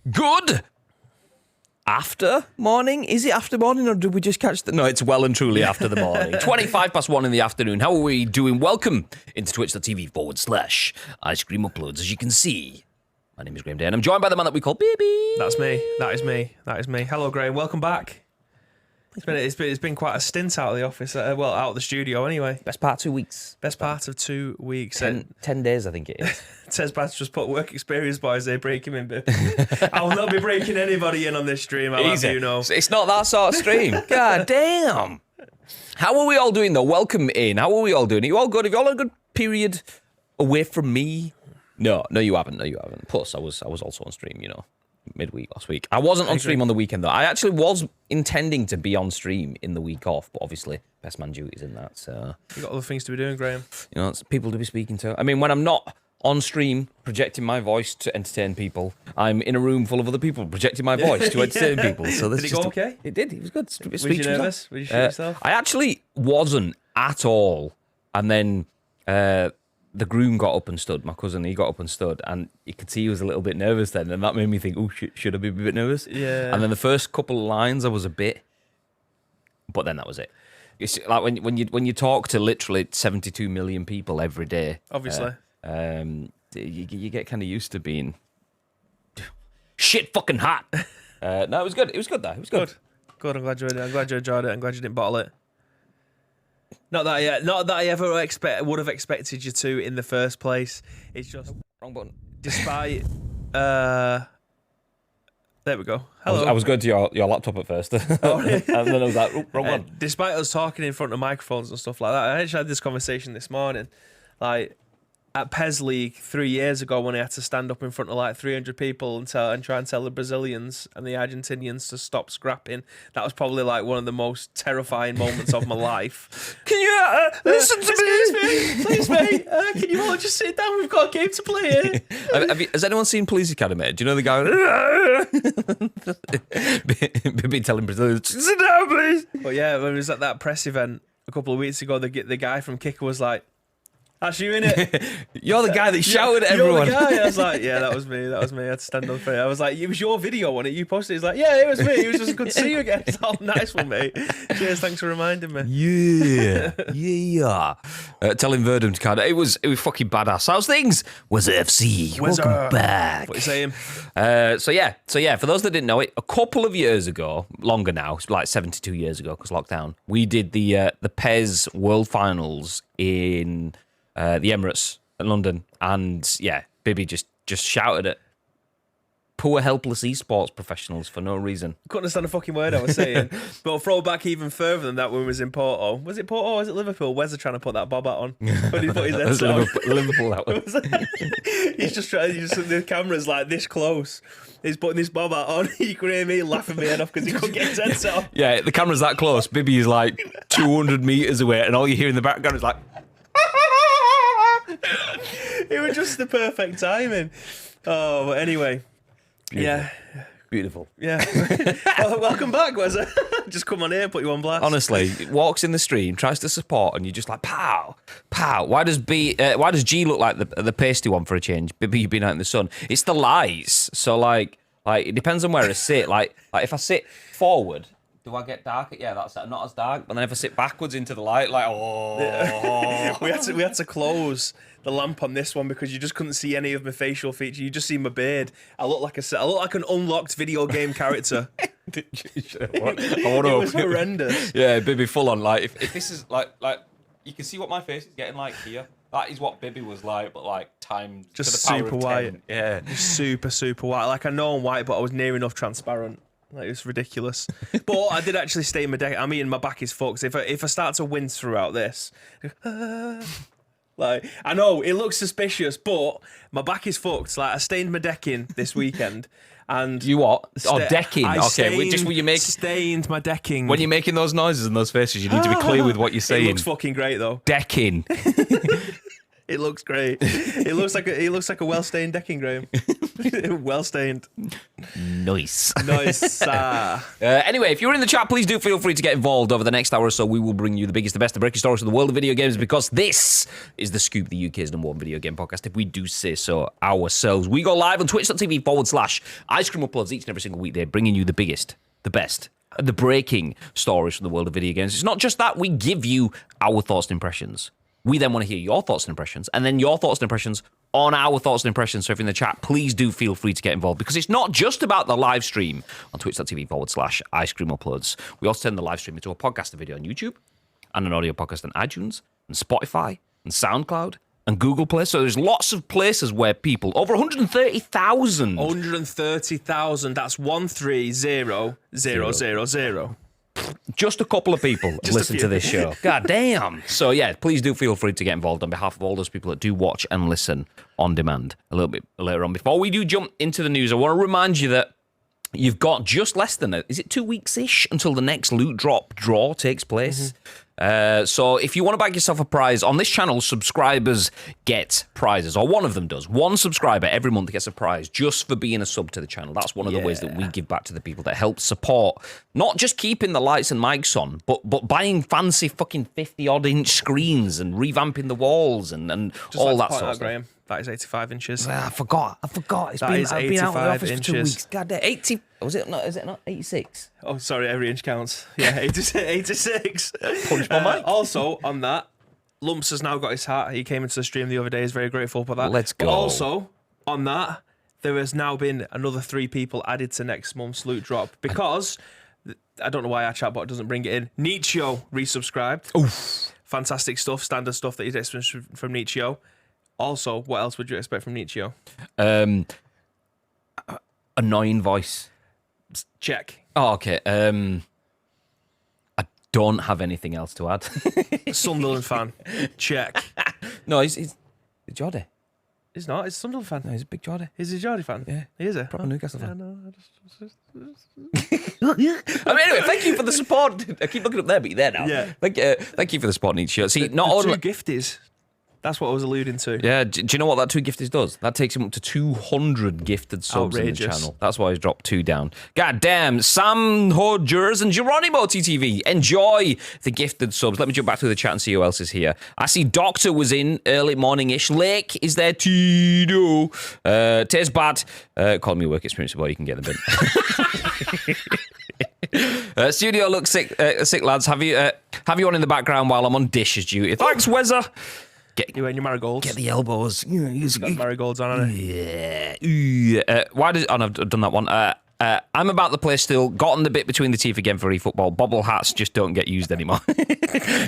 Good after morning? Is it after morning or did we just catch the... No, it's well and truly after the morning. 1 in the afternoon. How are we doing? Welcome into twitch.tv/Ice Cream Uploads. As you can see, my name is Graham Day and I'm joined by the man that we call Baby. That's me. That is me. Hello, Graham. Welcome back. It's been quite a stint out of the office. Out of the studio anyway. Best part of 2 weeks. Best part of 2 weeks. 10 days, I think it is. Says Baz just put work experience boys. They break him in bit. I will not be breaking anybody in on this stream. I'll have you know. It's not that sort of stream. God damn. How are we all doing though? Welcome in. How are we all doing? Are you all good? Have you all had a good period away from me? No, you haven't. Plus, I was also on stream, midweek last week. I wasn't on stream on the weekend though. I actually was intending to be on stream in the week off, but obviously best man duties in that. So you got other things to be doing, Graham. It's people to be speaking to. I mean, when I'm not on stream projecting my voice to entertain people, I'm in a room full of other people projecting my voice to entertain people. So this did it go okay? It did. It was good. Was you nervous? Were you shit yourself? I actually wasn't at all, and then. The groom got up and stood, my cousin, he got up and stood, and you could see he was a little bit nervous then, and that made me think, oh, should I be a bit nervous? Yeah. And then the first couple of lines, I was a bit, but then that was it. It's like when you talk to literally 72 million people every day. Obviously. You get kind of used to being shit fucking hot. No, it was good. It was good, though. It was good. Good, I'm glad you enjoyed it. I'm glad you didn't bottle it. Not that I ever would have expected you to in the first place. It's just wrong button. Despite, there we go. Hello. I was going to your laptop at first, oh, really? and then I was like, wrong one. Despite us talking in front of microphones and stuff like that, I actually had this conversation this morning, like at PES League 3 years ago when I had to stand up in front of like 300 people and try and tell the Brazilians and the Argentinians to stop scrapping. That was probably like one of the most terrifying moments of my life. Can you listen to me? Please, mate. Can you all just sit down? We've got a game to play here. Has anyone seen Police Academy? Do you know the guy? Be telling Brazilians, sit down, please. But yeah, when it was at that press event a couple of weeks ago, the guy from Kicker was like, that's you, innit? You're the guy that shouted at everyone. You're the guy. I was like, yeah, that was me. I had to stand up for it. I was like, it was your video, wasn't it? You posted it. He's like, yeah, it was me. It was just good to see you again. It's all nice one, mate. Cheers, thanks for reminding me. Yeah. Telling Verdum to kind of, it was fucking badass. How's things? Where's FC? Welcome back. What are you saying? So yeah, for those that didn't know it, a couple of years ago, longer now, it's like 72 years ago because lockdown, we did the PES World Finals in the Emirates in London, and yeah, Bibby just shouted at poor helpless esports professionals for no reason. Couldn't understand a fucking word I was saying. But I'll throw back even further than that when we was in Porto. Was it Porto or was it Liverpool? Where's trying to put that bob hat on? When he put his head down. Liverpool that one. The camera's like this close. He's putting this bob hat on. You could hear me laughing my head off because he couldn't get his head set off. Yeah, the camera's that close. Bibby is like 200 meters away, and all you hear in the background is like. It was just the perfect timing. Oh, but anyway. Beautiful. Yeah. Beautiful. Yeah. Well, welcome back, was it? Just come on here, put you on blast. Honestly, walks in the stream, tries to support, and you're just like, pow, pow. Why does G look like the pasty one for a change? Maybe you've been out in the sun. It's the lights. So like it depends on where I sit. Like if I sit forward, do I get darker? Yeah, that's not as dark. But then if I sit backwards into the light, like, oh. we had to close the lamp on this one because you just couldn't see any of my facial features. You just see my beard. I look like an unlocked video game character. It was horrendous. Yeah, Bibby full on. Like if this is like you can see what my face is getting like here. That is what Bibby was like, but like time just to the power super of 10. White. Yeah, just super white. Like I know I'm white, but I was near enough transparent. Like it's ridiculous. But I did actually stay in my deck. I mean, my back is fucked. If I start to wince throughout this, like I know it looks suspicious, but my back is fucked. Like I stained my decking this weekend, and you what? Decking. Just when you stained my decking. When you're making those noises and those faces, you need to be clear with what you're saying. It looks fucking great though. Decking. It looks great. It looks like a well-stained decking, Graham. Well-stained. Nice. Nice. Anyway, if you're in the chat, please do feel free to get involved. Over the next hour or so, we will bring you the biggest, the best, the breaking stories of the world of video games, because this is The Scoop, the UK's #1 video game podcast, if we do say so ourselves. We go live on twitch.tv/Ice Cream Uploads each and every single weekday, bringing you the biggest, the best, the breaking stories from the world of video games. It's not just that, we give you our thoughts and impressions. We then want to hear your thoughts and impressions, and then your thoughts and impressions on our thoughts and impressions. So if you're in the chat, please do feel free to get involved, because it's not just about the live stream on twitch.tv/Ice Cream Uploads. We also turn the live stream into a podcast, a video on YouTube, and an audio podcast on iTunes, and Spotify, and SoundCloud, and Google Play. So there's lots of places where people, over 130,000. 130,000, that's 130,000. Just a couple of people listen to this show. God damn. So yeah, please do feel free to get involved on behalf of all those people that do watch and listen on demand a little bit later on. Before we do jump into the news, I want to remind you that you've got just less than, is it 2 weeks-ish until the next loot drop draw takes place? So if you want to bag yourself a prize, on this channel, subscribers get prizes, or one of them does. One subscriber every month gets a prize just for being a sub to the channel. That's one of the ways that we give back to the people that help support, not just keeping the lights and mics on, but buying fancy fucking 50-odd inch screens and revamping the walls and just all that sort of stuff. Graham, that is 85 inches. I forgot. I've been out of the office for 2 weeks. God damn, 80. Was it not? Is it not 86? Oh, sorry. Every inch counts. Yeah, 86. Punch my mic. Also, on that, Lumps has now got his hat. He came into the stream the other day. He's very grateful for that. Let's go. But also, on that, there has now been another 3 people added to next month's loot drop, because I don't know why our chatbot doesn't bring it in. Nietzsche resubscribed. Oof. Fantastic stuff. Standard stuff that you'd expect from Nietzsche. Also, what else would you expect from Nietzsche? Annoying voice. Check. Oh, okay. I don't have anything else to add. Sunderland fan. Check. No, he's Geordie. He's not. He's a Sunderland fan. No, he's a big Geordie. He's a Geordie fan. Yeah, he is a proper Newcastle fan. No, I mean, anyway, thank you for the support. I keep looking up there, but you're there now. Yeah. Thank you for the support, Nietzsche. See, not the only 2 gifties. That's what I was alluding to. Yeah, do you know what that 2 gifted does? That takes him up to 200 gifted subs in the channel. That's why he's dropped 2 down. God damn, Sam Hodgers and Geronimo TTV. Enjoy the gifted subs. Let me jump back to the chat and see who else is here. I see Doctor was in early morning-ish. Lake is there. Tito. Tastes bad. Call me work experience, boy. You can get the bin. Studio looks sick, lads. Have you on in the background while I'm on dishes duty? Thanks, Wezza. You wearing your marigolds? Get the elbows. Got marigolds on, haven't I? Yeah. Why did? I've done that one. I'm about the place still. Gotten the bit between the teeth again for eFootball. Bobble hats just don't get used anymore.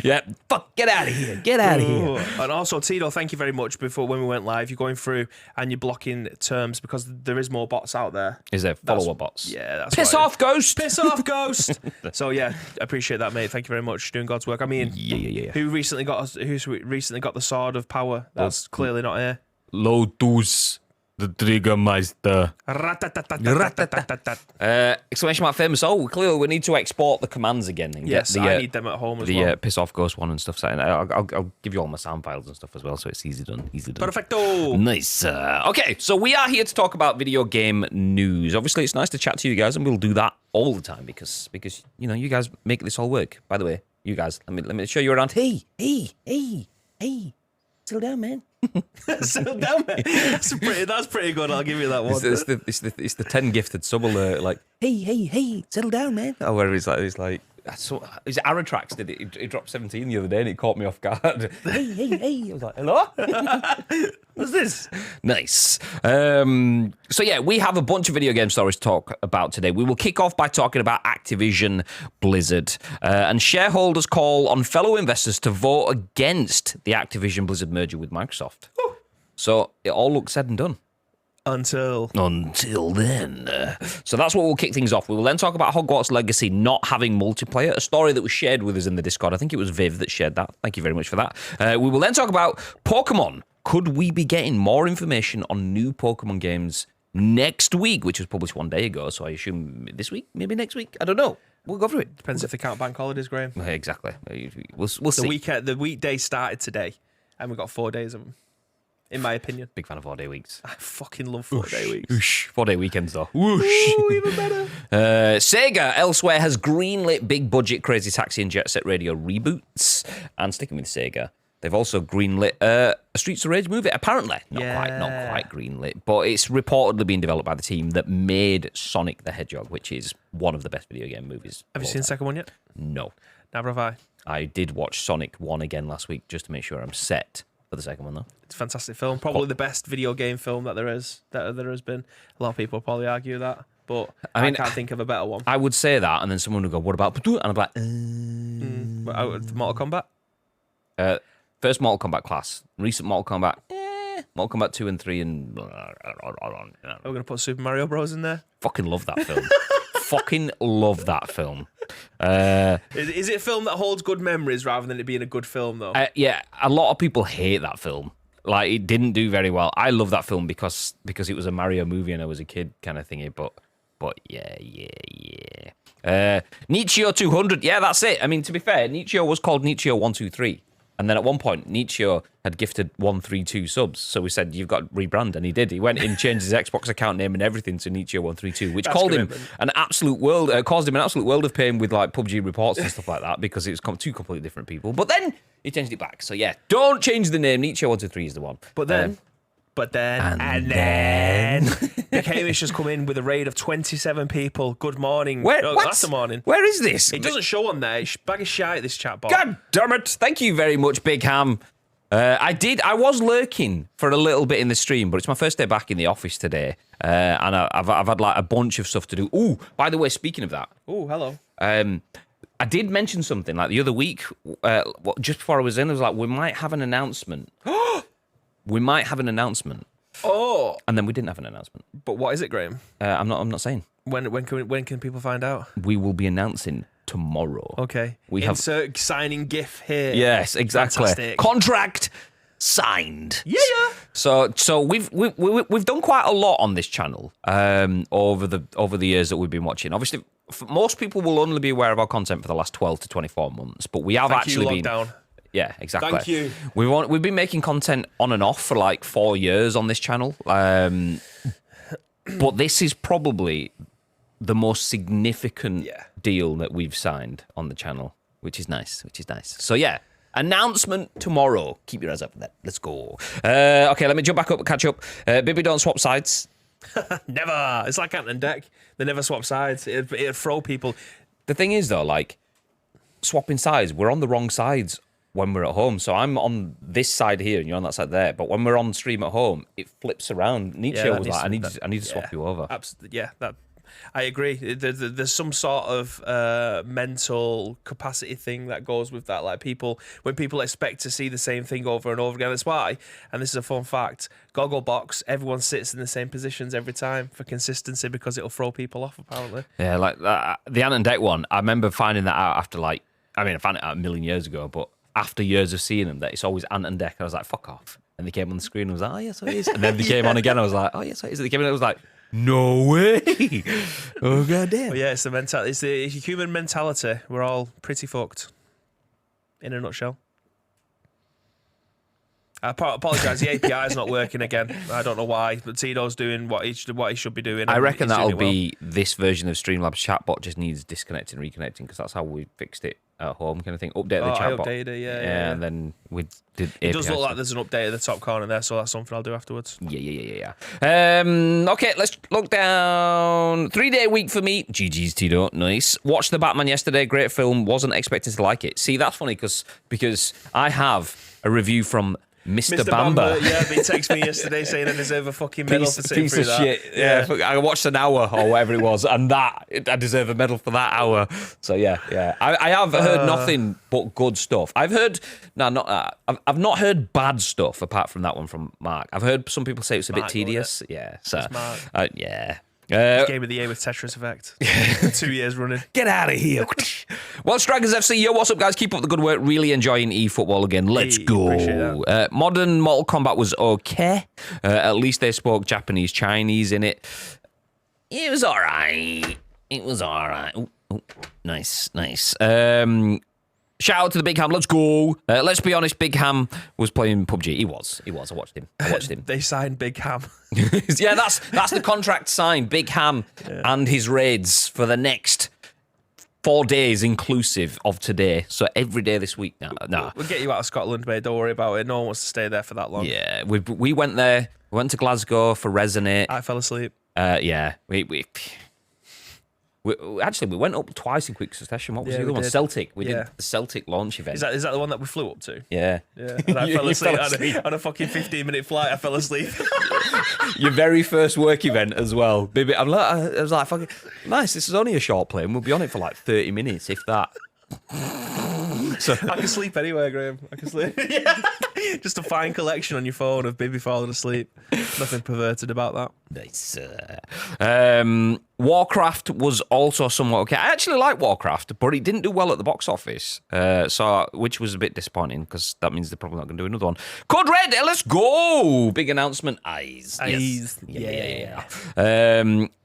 Yeah. Fuck. Get out of here. Get out of here. And also, Tito, thank you very much. Before when we went live, you're going through and you're blocking terms because there is more bots out there. Is there follower bots? Yeah. That's Piss off, Ghost. Piss off, Ghost. So yeah, appreciate that, mate. Thank you very much. Doing God's work. I mean, yeah. Who's recently got the sword of power? That's clearly not here. Lotus. The Triggermeister. Exclamation mark famous. Oh, clearly we need to export the commands again. And yes, get I need them at home as well. The piss off ghost one and stuff. So I'll give you all my sound files and stuff as well, so it's easy done. Perfecto. Nice. Okay, so we are here to talk about video game news. Obviously, it's nice to chat to you guys, and we'll do that all the time because you know you guys make this all work. By the way, you guys, let me show you around. Hey, settle down, man. Settle down, man. That's pretty good. I'll give you that one. It's the 10 gifted sub alert. Like, hey, settle down, man. Oh, where it's like. So, is it Aratrax did it? He dropped 17 the other day and it caught me off guard. Hey. I was like, hello? What's this? Nice. So yeah, we have a bunch of video game stories to talk about today. We will kick off by talking about Activision Blizzard and shareholders' call on fellow investors to vote against the Activision Blizzard merger with Microsoft. Woo. So it all looks said and done. Until then. So that's what we'll kick things off. We will then talk about Hogwarts Legacy not having multiplayer, a story that was shared with us in the Discord. I think it was Viv that shared that. Thank you very much for that. We will then talk about Pokemon. Could we be getting more information on new Pokemon games next week, which was published 1 day ago, so I assume this week, maybe next week? I don't know. We'll go through it. Depends if they count bank holidays, Graham. Exactly. We'll see. The weekday started today, and we've got 4 days of them. in my opinion. Big fan of 4-day weeks. I fucking love 4-day weeks. Whoosh. 4-day weekends, though. Whoosh. Ooh, even better. Sega elsewhere has greenlit big budget Crazy Taxi and Jet Set Radio reboots. And sticking with Sega, they've also greenlit a Streets of Rage movie. Apparently, not quite greenlit, but it's reportedly being developed by the team that made Sonic the Hedgehog, which is one of the best video game movies. Have you seen the second one yet? No. Never have I. I did watch Sonic 1 again last week just to make sure I'm set for the second one, though. It's a fantastic film. Probably the best video game film that there has been. A lot of people probably argue that, but I can't think of a better one. I would say that, and then someone would go, "What about?" And I'm like, Mortal Kombat. First Mortal Kombat class, recent Mortal Kombat, Mortal Kombat 2 and 3, and Are we going to put Super Mario Bros. In there? fucking love that film. Fucking love that film. Is it a film that holds good memories rather than it being a good film, though? Yeah, a lot of people hate that film. Like, it didn't do very well. I love that film because it was a Mario movie and I was a kid kind of thingy. But yeah. Nichio 200. Yeah, that's it. I mean, to be fair, Nichio was called Nichio 123. And then at one point, Nichio had gifted 132 subs. So we said, you've got to rebrand. And he did. He went and changed his Xbox account name and everything to Nichio 132, which caused him an absolute world of pain with like PUBG reports and stuff like that because it was two completely different people. But then he changed it back. So yeah, don't change the name. Nichio 123 is the one. But then Nick Hamish has come in with a raid of 27 people. Good morning. That's the morning. Where is this? It doesn't show on there. It's bag of shite, this chat box. God damn it. Thank you very much, Big Ham. I was lurking for a little bit in the stream, but it's my first day back in the office today. And I've had like a bunch of stuff to do. Ooh, by the way, speaking of that. Oh, hello. I did mention something like the other week, just before I was in, I was like, we might have an announcement. We might have an announcement. Oh. And then we didn't have an announcement. But what is it, Graham? I'm not saying. When can people find out? We will be announcing tomorrow. Okay. Insert signing GIF here. Yes, exactly. Fantastic. Contract signed. Yeah. So we've done quite a lot on this channel over the years that we've been watching. Obviously, most people will only be aware of our content for the last 12 to 24 months, but we have actually been. Lockdown. Yeah, exactly. Thank you. We've been making content on and off for like 4 years on this channel. But this is probably the most significant deal that we've signed on the channel, which is nice. So yeah, announcement tomorrow. Keep your eyes up for that. Let's go. Okay, let me jump back up and catch up. Bibby, don't swap sides. Never. It's like Ant and Dec. They never swap sides. It'd throw people. The thing is, though, like, swapping sides, we're on the wrong sides when we're at home. So I'm on this side here and you're on that side there. But when we're on stream at home, it flips around. Nietzsche was like, I need to swap you over. Absolutely. Yeah, I agree. There's some sort of mental capacity thing that goes with that. Like when people expect to see the same thing over and over again. That's why, and this is a fun fact, Gogglebox, everyone sits in the same positions every time for consistency because it'll throw people off, apparently. Yeah, like the Ant and Dec one, I remember finding that out after I found it out a million years ago, but after years of seeing them, that it's always Ant and Dec. I was like, fuck off. And they came on the screen and I was like, oh, yes, it is. And then they came on again. I was like, oh, yes, it is. And they came in and I was like, no way. Oh, goddamn. Well, yeah, it's the human mentality. We're all pretty fucked, in a nutshell. I apologise. The API is not working again. I don't know why, but Tito's doing what he should be doing. I reckon that'll be this version of Streamlabs chatbot just needs disconnecting and reconnecting because that's how we fixed it at home, kind of thing. Update the chatbot. I updated it, yeah. And then we did. It does look like there's an update at the top corner there, so that's something I'll do afterwards. Yeah. Okay, let's look down. 3-day week for me. GG's Tito, nice. Watched The Batman yesterday. Great film. Wasn't expecting to like it. See, that's funny because I have a review from Mr. Bamba. Yeah, he texted me yesterday saying I deserve a fucking medal for sitting piece through of that. Shit. Yeah, I watched an hour or whatever it was, and I deserve a medal for that hour. So yeah. I have heard nothing but good stuff. I've heard I've not heard bad stuff apart from that one from Mark. I've heard some people say it's a bit tedious. Yeah, so yeah. Game of the year with Tetris Effect. 2 years running. Get out of here. Well, Strikers FC, yo, what's up, guys? Keep up the good work. Really enjoying eFootball again. Let's go. Modern Mortal Kombat was okay. At least they spoke Japanese, Chinese in it. It was all right. Ooh, nice. Shout out to the Big Ham. Let's go. Let's be honest, Big Ham was playing PUBG. He was. I watched him. They signed Big Ham. Yeah, that's the contract signed. Big Ham and his raids for the next 4 days inclusive of today. So every day this week now. Nah. We'll get you out of Scotland, mate. Don't worry about it. No one wants to stay there for that long. Yeah, we went there. We went to Glasgow for Resonate. I fell asleep. Yeah, we actually went up twice in quick succession. What was the other one? Celtic. We did the Celtic launch event. Is that the one that we flew up to? Yeah. And I fell asleep on a fucking 15-minute flight. I fell asleep. Your very first work event as well. Baby, I was like, fucking nice. This is only a short plane. We'll be on it for like 30 minutes, if that. So I can sleep anywhere, Graham. I can sleep. Just a fine collection on your phone of Bibby falling asleep. Nothing perverted about that. Nice. Warcraft was also somewhat okay. I actually like Warcraft, but it didn't do well at the box office, which was a bit disappointing because that means they're probably not going to do another one. Code Red, let's go! Big announcement. Eyes. Yes. Yeah.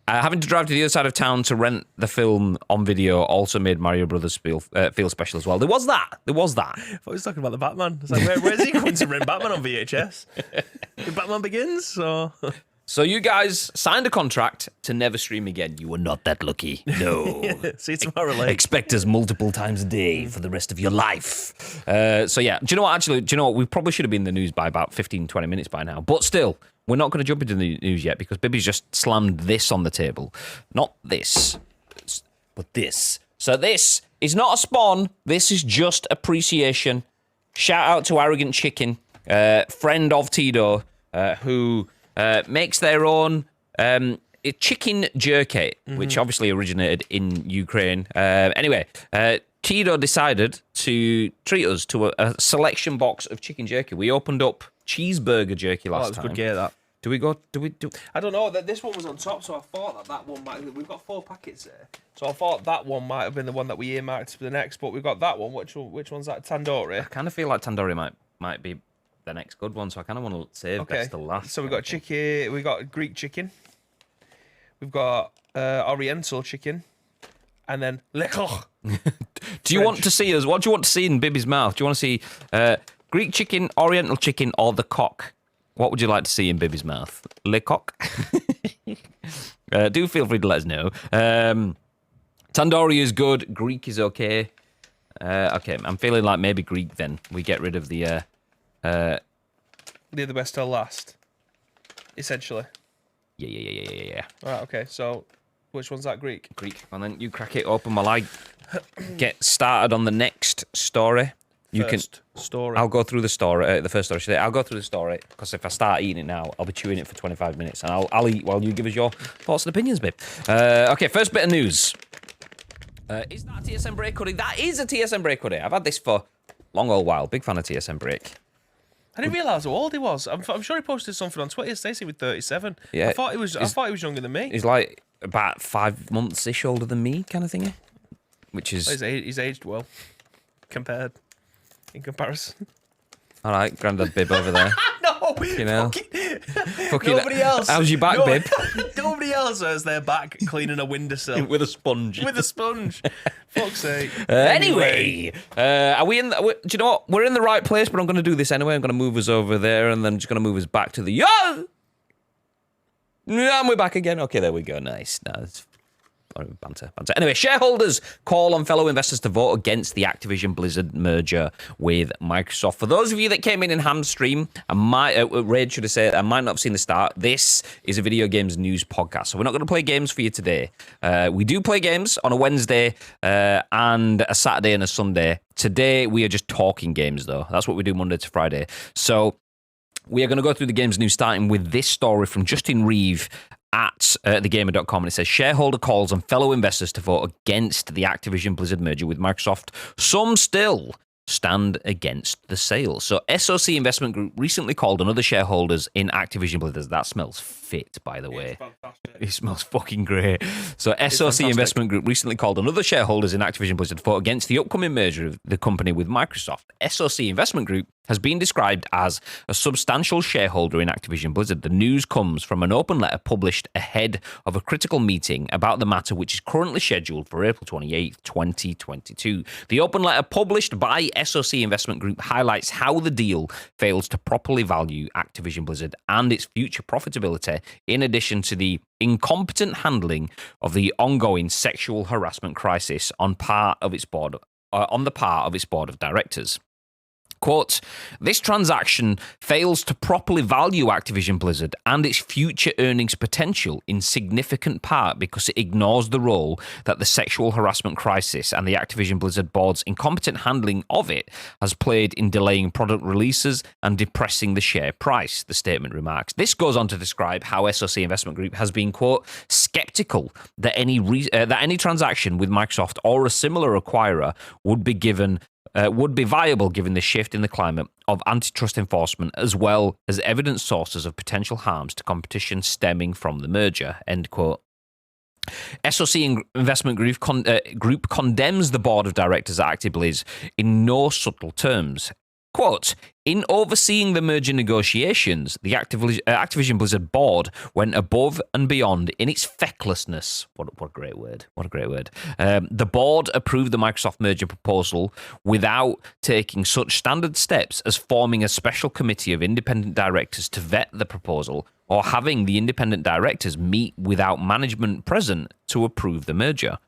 Having to drive to the other side of town to rent the film on video also made Mario Brothers feel special as well. There was that. I thought he was talking about the Batman. It's like, where's he coming to rent Batman on VHS? Batman Begins? So you guys signed a contract to never stream again. You were not that lucky. No. See you tomorrow, late. Expect us multiple times a day for the rest of your life. So yeah, do you know what? We probably should have been in the news by about 15, 20 minutes by now. But still, we're not going to jump into the news yet because Bibby's just slammed this on the table. Not this, but this. So this is not a spawn. This is just appreciation. Shout out to Arrogant Chicken, friend of Tito, who makes their own chicken jerky, which obviously originated in Ukraine. Anyway, Tito decided to treat us to a selection box of chicken jerky. We opened up cheeseburger jerky last time. That was good gear, that. Do we go? I don't know. This one was on top, so I thought that one might. We've got 4 packets there, so I thought that one might have been the one that we earmarked for the next. But we've got that one. Which one's that? Tandoori. I kind of feel like tandoori might be the next good one, so I kind of want to save best till last. So we've got chicken. We got Greek chicken. We've got Oriental chicken, and then lechoch. Do you want to see us? What do you want to see in Bibby's mouth? Do you want to see Greek chicken, Oriental chicken, or the cock? What would you like to see in Bibby's mouth? Le coq? Do feel free to let us know. Tandoori is good. Greek is okay. Okay, I'm feeling like maybe Greek then. We get rid of the... the best till last, essentially. Yeah. Right, okay, so which one's that, Greek? Greek. And then you crack it open while I get started on the next story. Story. I'll go through the story, the first story today. I'll go through the story because if I start eating it now, I'll be chewing it for 25 minutes, and I'll eat while you give us your thoughts and opinions, babe. Okay, first bit of news. Is that a TSM break hoodie? That is a TSM break hoodie. I've had this for a long old while. Big fan of TSM break. I didn't realise how old he was. I'm sure he posted something on Twitter. Stacey with 37. Yeah, I thought he was younger than me. He's like about 5 months-ish older than me, kind of thingy. Which is he's aged well, in comparison. All right, Grandad Bib over there. No, you know, fucking nobody else. How's your back, Bib? Nobody else has their back cleaning a windowsill with a sponge. Fuck's sake. Anyway, are we in? Do you know what? We're in the right place, but I'm going to do this anyway. I'm going to move us over there, and then I'm just going to move us back to the and we're back again. Okay, there we go. Nice. Banter. Anyway, shareholders call on fellow investors to vote against the Activision Blizzard merger with Microsoft. For those of you that came in Ham's stream, Raid should have said, I might not have seen the start. This is a video games news podcast, so we're not going to play games for you today. We do play games on a Wednesday and a Saturday and a Sunday. Today, we are just talking games, though. That's what we do Monday to Friday. So we are going to go through the games news, starting with this story from Justin Reeve at thegamer.com, and it says shareholder calls on fellow investors to vote against the Activision Blizzard merger with Microsoft. Some still stand against the sale. So SOC Investment Group recently called on other shareholders in Activision Blizzard. That smells fit, by the way. fantastic. It smells fucking great. So SOC fantastic. Investment Group recently called on other shareholders in Activision Blizzard vote against the upcoming merger of the company with Microsoft. SOC Investment Group has been described as a substantial shareholder in Activision Blizzard. The news comes from an open letter published ahead of a critical meeting about the matter, which is currently scheduled for April 28th, 2022. The open letter published by SOC Investment Group highlights how the deal fails to properly value Activision Blizzard and its future profitability, in addition to the incompetent handling of the ongoing sexual harassment crisis on the part of its board of directors. Quote, this transaction fails to properly value Activision Blizzard and its future earnings potential in significant part because it ignores the role that the sexual harassment crisis and the Activision Blizzard board's incompetent handling of it has played in delaying product releases and depressing the share price, the statement remarks. This goes on to describe how SOC Investment Group has been, quote, skeptical that any transaction with Microsoft or a similar acquirer would be viable given the shift in the climate of antitrust enforcement, as well as evident sources of potential harms to competition stemming from the merger, end quote. SOC Investment Group condemns the board of directors at ActiBliz in no subtle terms. Quote, in overseeing the merger negotiations, the Activision Blizzard board went above and beyond in its fecklessness. What a great word. What a great word. The board approved the Microsoft merger proposal without taking such standard steps as forming a special committee of independent directors to vet the proposal or having the independent directors meet without management present to approve the merger.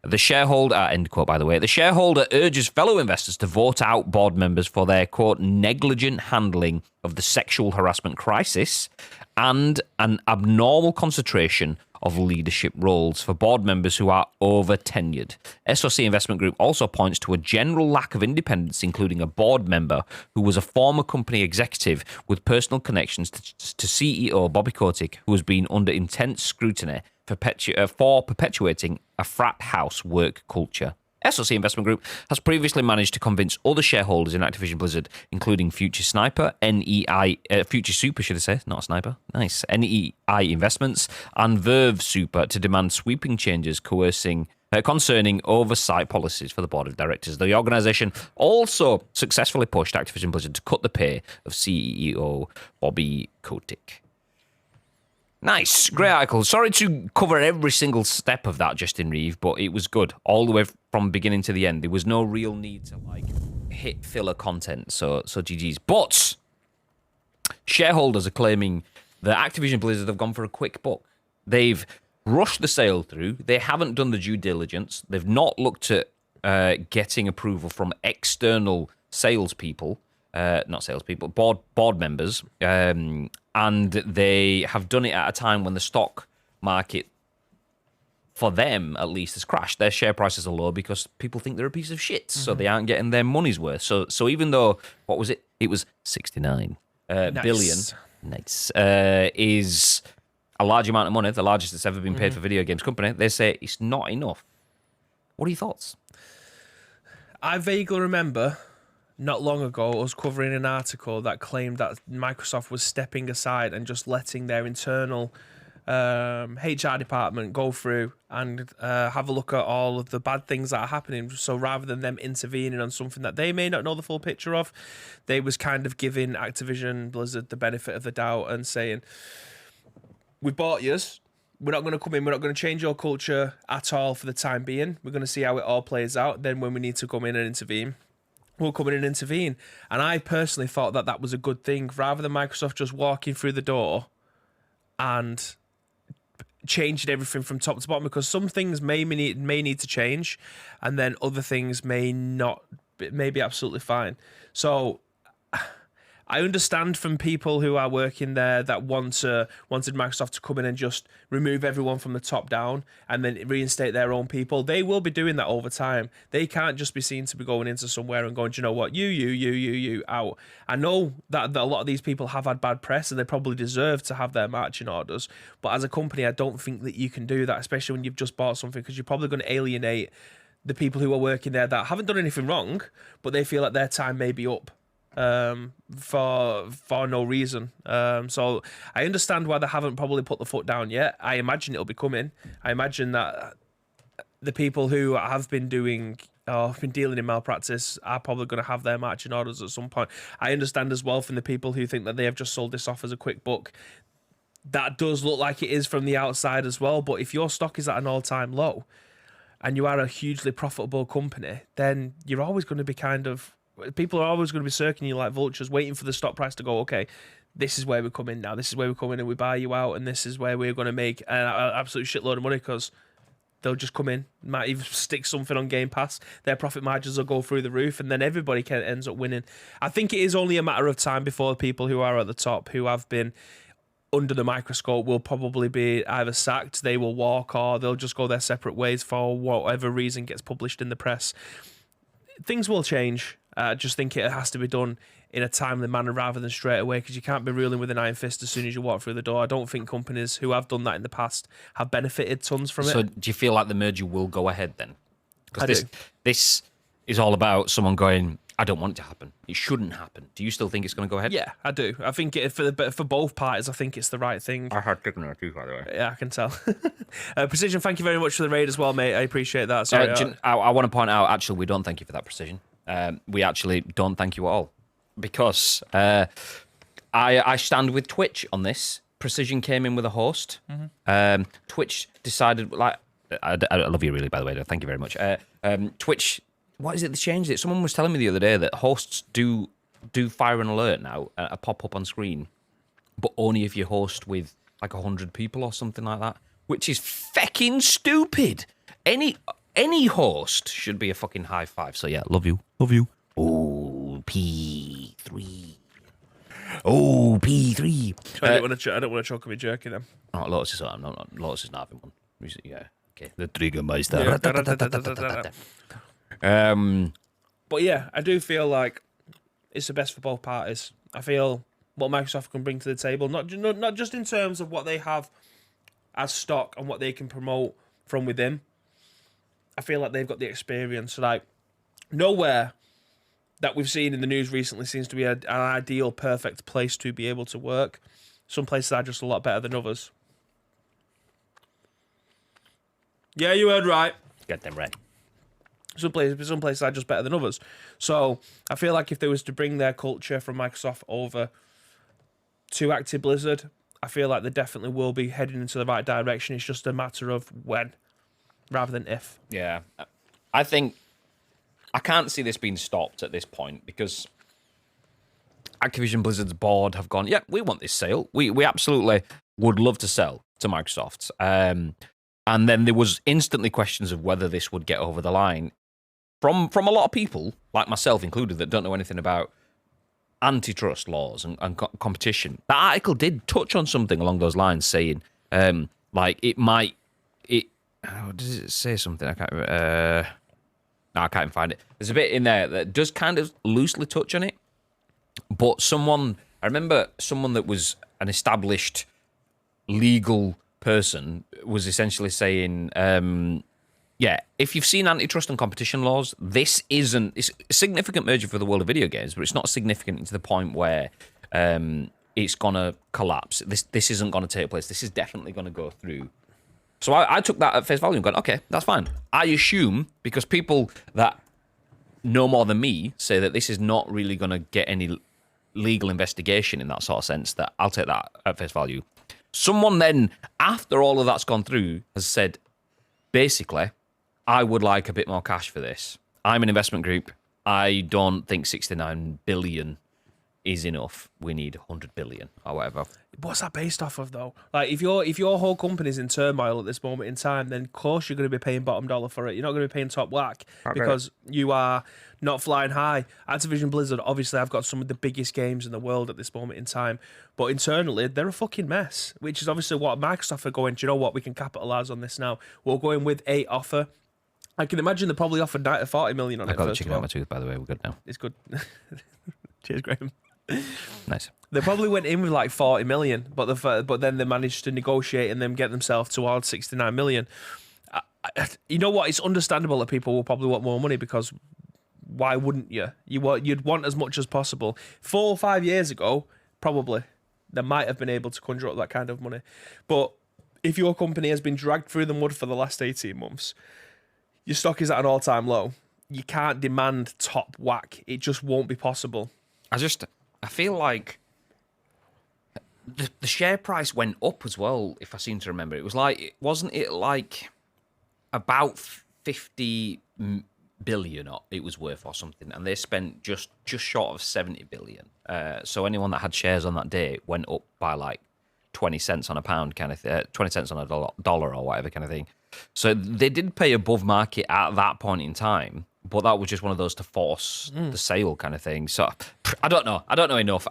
The shareholder, end quote, by the way, the shareholder urges fellow investors to vote out board members for their, quote, negligent handling of the sexual harassment crisis and an abnormal concentration of leadership roles for board members who are over tenured. SOC Investment Group also points to a general lack of independence, including a board member who was a former company executive with personal connections to CEO Bobby Kotick, who has been under intense scrutiny for perpetuating a frat house work culture. SOC Investment Group has previously managed to convince other shareholders in Activision Blizzard, including Future Super, should I say, not a sniper, nice, NEI Investments, and Verve Super to demand sweeping changes concerning oversight policies for the board of directors. The organisation also successfully pushed Activision Blizzard to cut the pay of CEO Bobby Kotick. Nice, great article. Sorry to cover every single step of that just in REEVE, but it was good all the way from beginning to the end. There was no real need to hit filler content, so GG's. But shareholders are claiming that Activision Blizzard have gone for a quick buck. They've rushed the sale through. They haven't done the due diligence. They've not looked at getting approval from external salespeople. Board members, and they have done it at a time when the stock market, for them at least, has crashed. Their share prices are low because people think they're a piece of shit, so they aren't getting their money's worth. So even though, what was it? It was 69 billion. Nice. Is a large amount of money, the largest that's ever been paid for a video games company. They say it's not enough. What are your thoughts? I vaguely remember not long ago I was covering an article that claimed that Microsoft was stepping aside and just letting their internal HR department go through and have a look at all of the bad things that are happening. So rather than them intervening on something that they may not know the full picture of, they was kind of giving Activision Blizzard the benefit of the doubt and saying, we bought yous. We're not going to come in. We're not going to change your culture at all for the time being. We're going to see how it all plays out. Then when we need to come in and intervene, we'll come in and intervene. And I personally thought that that was a good thing, rather than Microsoft just walking through the door and changing everything from top to bottom, because some things may need to change, and then other things may be absolutely fine. So I understand from people who are working there that wanted Microsoft to come in and just remove everyone from the top down and then reinstate their own people. They will be doing that over time. They can't just be seen to be going into somewhere and going, do you know what, you, out. I know that a lot of these people have had bad press and they probably deserve to have their marching orders. But as a company, I don't think that you can do that, especially when you've just bought something, because you're probably going to alienate the people who are working there that haven't done anything wrong, but they feel like their time may be up. for no reason. So I understand why they haven't probably put the foot down yet. I imagine it'll be coming. I imagine that the people who have been doing or have been dealing in malpractice are probably going to have their marching orders at some point. I understand as well from the people who think that they have just sold this off as a quick buck. That does look like it is from the outside as well. But if your stock is at an all-time low and you are a hugely profitable company, then you're always going to be people are always going to be circling you like vultures, waiting for the stock price to go, okay, this is where we come in now. This is where we come in and we buy you out, and this is where we're going to make an absolute shitload of money because they'll just come in, might even stick something on Game Pass. Their profit margins will go through the roof, and then everybody ends up winning. I think it is only a matter of time before the people who are at the top, who have been under the microscope, will probably be either sacked, they will walk, or they'll just go their separate ways for whatever reason gets published in the press. Things will change. I just think it has to be done in a timely manner rather than straight away, because you can't be ruling with an iron fist as soon as you walk through the door. I don't think companies who have done that in the past have benefited tons from it. So do you feel like the merger will go ahead then? Because this is all about someone going, I don't want it to happen. It shouldn't happen. Do you still think it's going to go ahead? Yeah, I do. I think for both parties, I think it's the right thing. I had chicken there too, by the way. Yeah, I can tell. Precision, thank you very much for the raid as well, mate. I appreciate that. Sorry, I want to point out, actually, we don't thank you for that, Precision. We actually don't thank you at all. Because I stand with Twitch on this. Precision came in with a host. Mm-hmm. Twitch decided, like, I love you really, by the way. Thank you very much. Twitch, what is it? They changed it. Someone was telling me the other day that hosts do fire an alert now, a pop up on screen, but only if you host with like 100 people or something like that, which is fucking stupid. Any host should be a fucking high five. So yeah, love you. Oh, P3. Oh, P3. I don't want to choke on my jerky then. Oh, Lotus is not. No, Lotus is not having one. Yeah. Okay. The Triggermeister. But yeah, I do feel like it's the best for both parties. I feel what Microsoft can bring to the table, not just in terms of what they have as stock and what they can promote from within. I feel like they've got the experience. Like, nowhere that we've seen in the news recently seems to be an ideal, perfect place to be able to work. Some places are just a lot better than others. Yeah, you heard right. Get them right. Some places are just better than others. So I feel like if they was to bring their culture from Microsoft over to Activision Blizzard, I feel like they definitely will be heading into the right direction. It's just a matter of when, rather than if. Yeah. I think I can't see this being stopped at this point because Activision Blizzard's board have gone, yeah, we want this sale. We absolutely would love to sell to Microsoft. And then there was instantly questions of whether this would get over the line from a lot of people, like myself included, that don't know anything about antitrust laws and competition. That article did touch on something along those lines, saying, like, does it say something? I can't remember. No, I can't even find it. There's a bit in there that does kind of loosely touch on it. But I remember someone that was an established legal person was essentially saying, yeah, if you've seen antitrust and competition laws, it's a significant merger for the world of video games, but it's not significant to the point where it's going to collapse. This isn't going to take place. This is definitely going to go through. So I took that at face value and gone, okay, that's fine. I assume, because people that know more than me say that this is not really going to get any legal investigation in that sort of sense, that I'll take that at face value. Someone then, after all of that's gone through, has said, basically, I would like a bit more cash for this. I'm an investment group. I don't think 69 billion is enough. We need 100 billion or whatever. What's that based off of, though? Like, if your whole company's in turmoil at this moment in time, then of course you're going to be paying bottom dollar for it. You're not going to be paying top whack because you are not flying high. Activision Blizzard, obviously, I've got some of the biggest games in the world at this moment in time, but internally, they're a fucking mess, which is obviously what Microsoft are going, do you know what, we can capitalise on this now. We'll go in with a offer. I can imagine they probably offered 40 million on it. I got the chicken out my tooth, by the way. We're good now. It's good. Cheers, Graham. Nice. They probably went in with like 40 million, but then they managed to negotiate and then get themselves towards 69 million. You know what? It's understandable that people will probably want more money because why wouldn't you? You'd want as much as possible. 4 or 5 years ago, probably they might have been able to conjure up that kind of money, but if your company has been dragged through the mud for the last 18 months, your stock is at an all-time low. You can't demand top whack. It just won't be possible. I feel like the share price went up as well, if I seem to remember. It was like, wasn't it like about 50 billion it was worth or something, and they spent just short of 70 billion. So anyone that had shares on that day went up by like 20 cents on a pound kind of 20 cents on a dollar or whatever kind of thing. So they did pay above market at that point in time, but that was just one of those to force the sale kind of thing. So I don't know enough.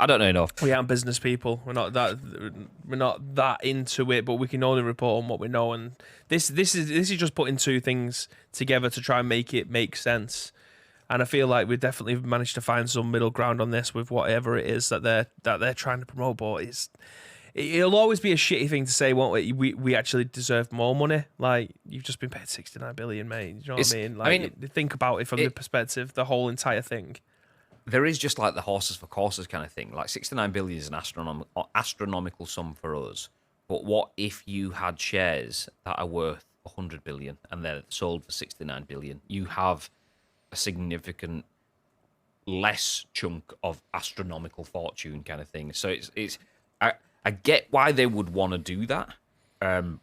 We aren't business people. We're not that into it, but we can only report on what we know. And this is just putting two things together to try and make it make sense. And I feel like we definitely managed to find some middle ground on this with whatever it is that they're trying to promote. But it'll always be a shitty thing to say, won't it? We actually deserve more money. Like, you've just been paid 69 billion, mate. You know what I mean? Like, think about it from the perspective, the whole entire thing. There is just like the horses for courses kind of thing. Like 69 billion is an astronomical sum for us. But what if you had shares that are worth 100 billion and they're sold for 69 billion? You have a significant less chunk of astronomical fortune kind of thing. So I get why they would want to do that. The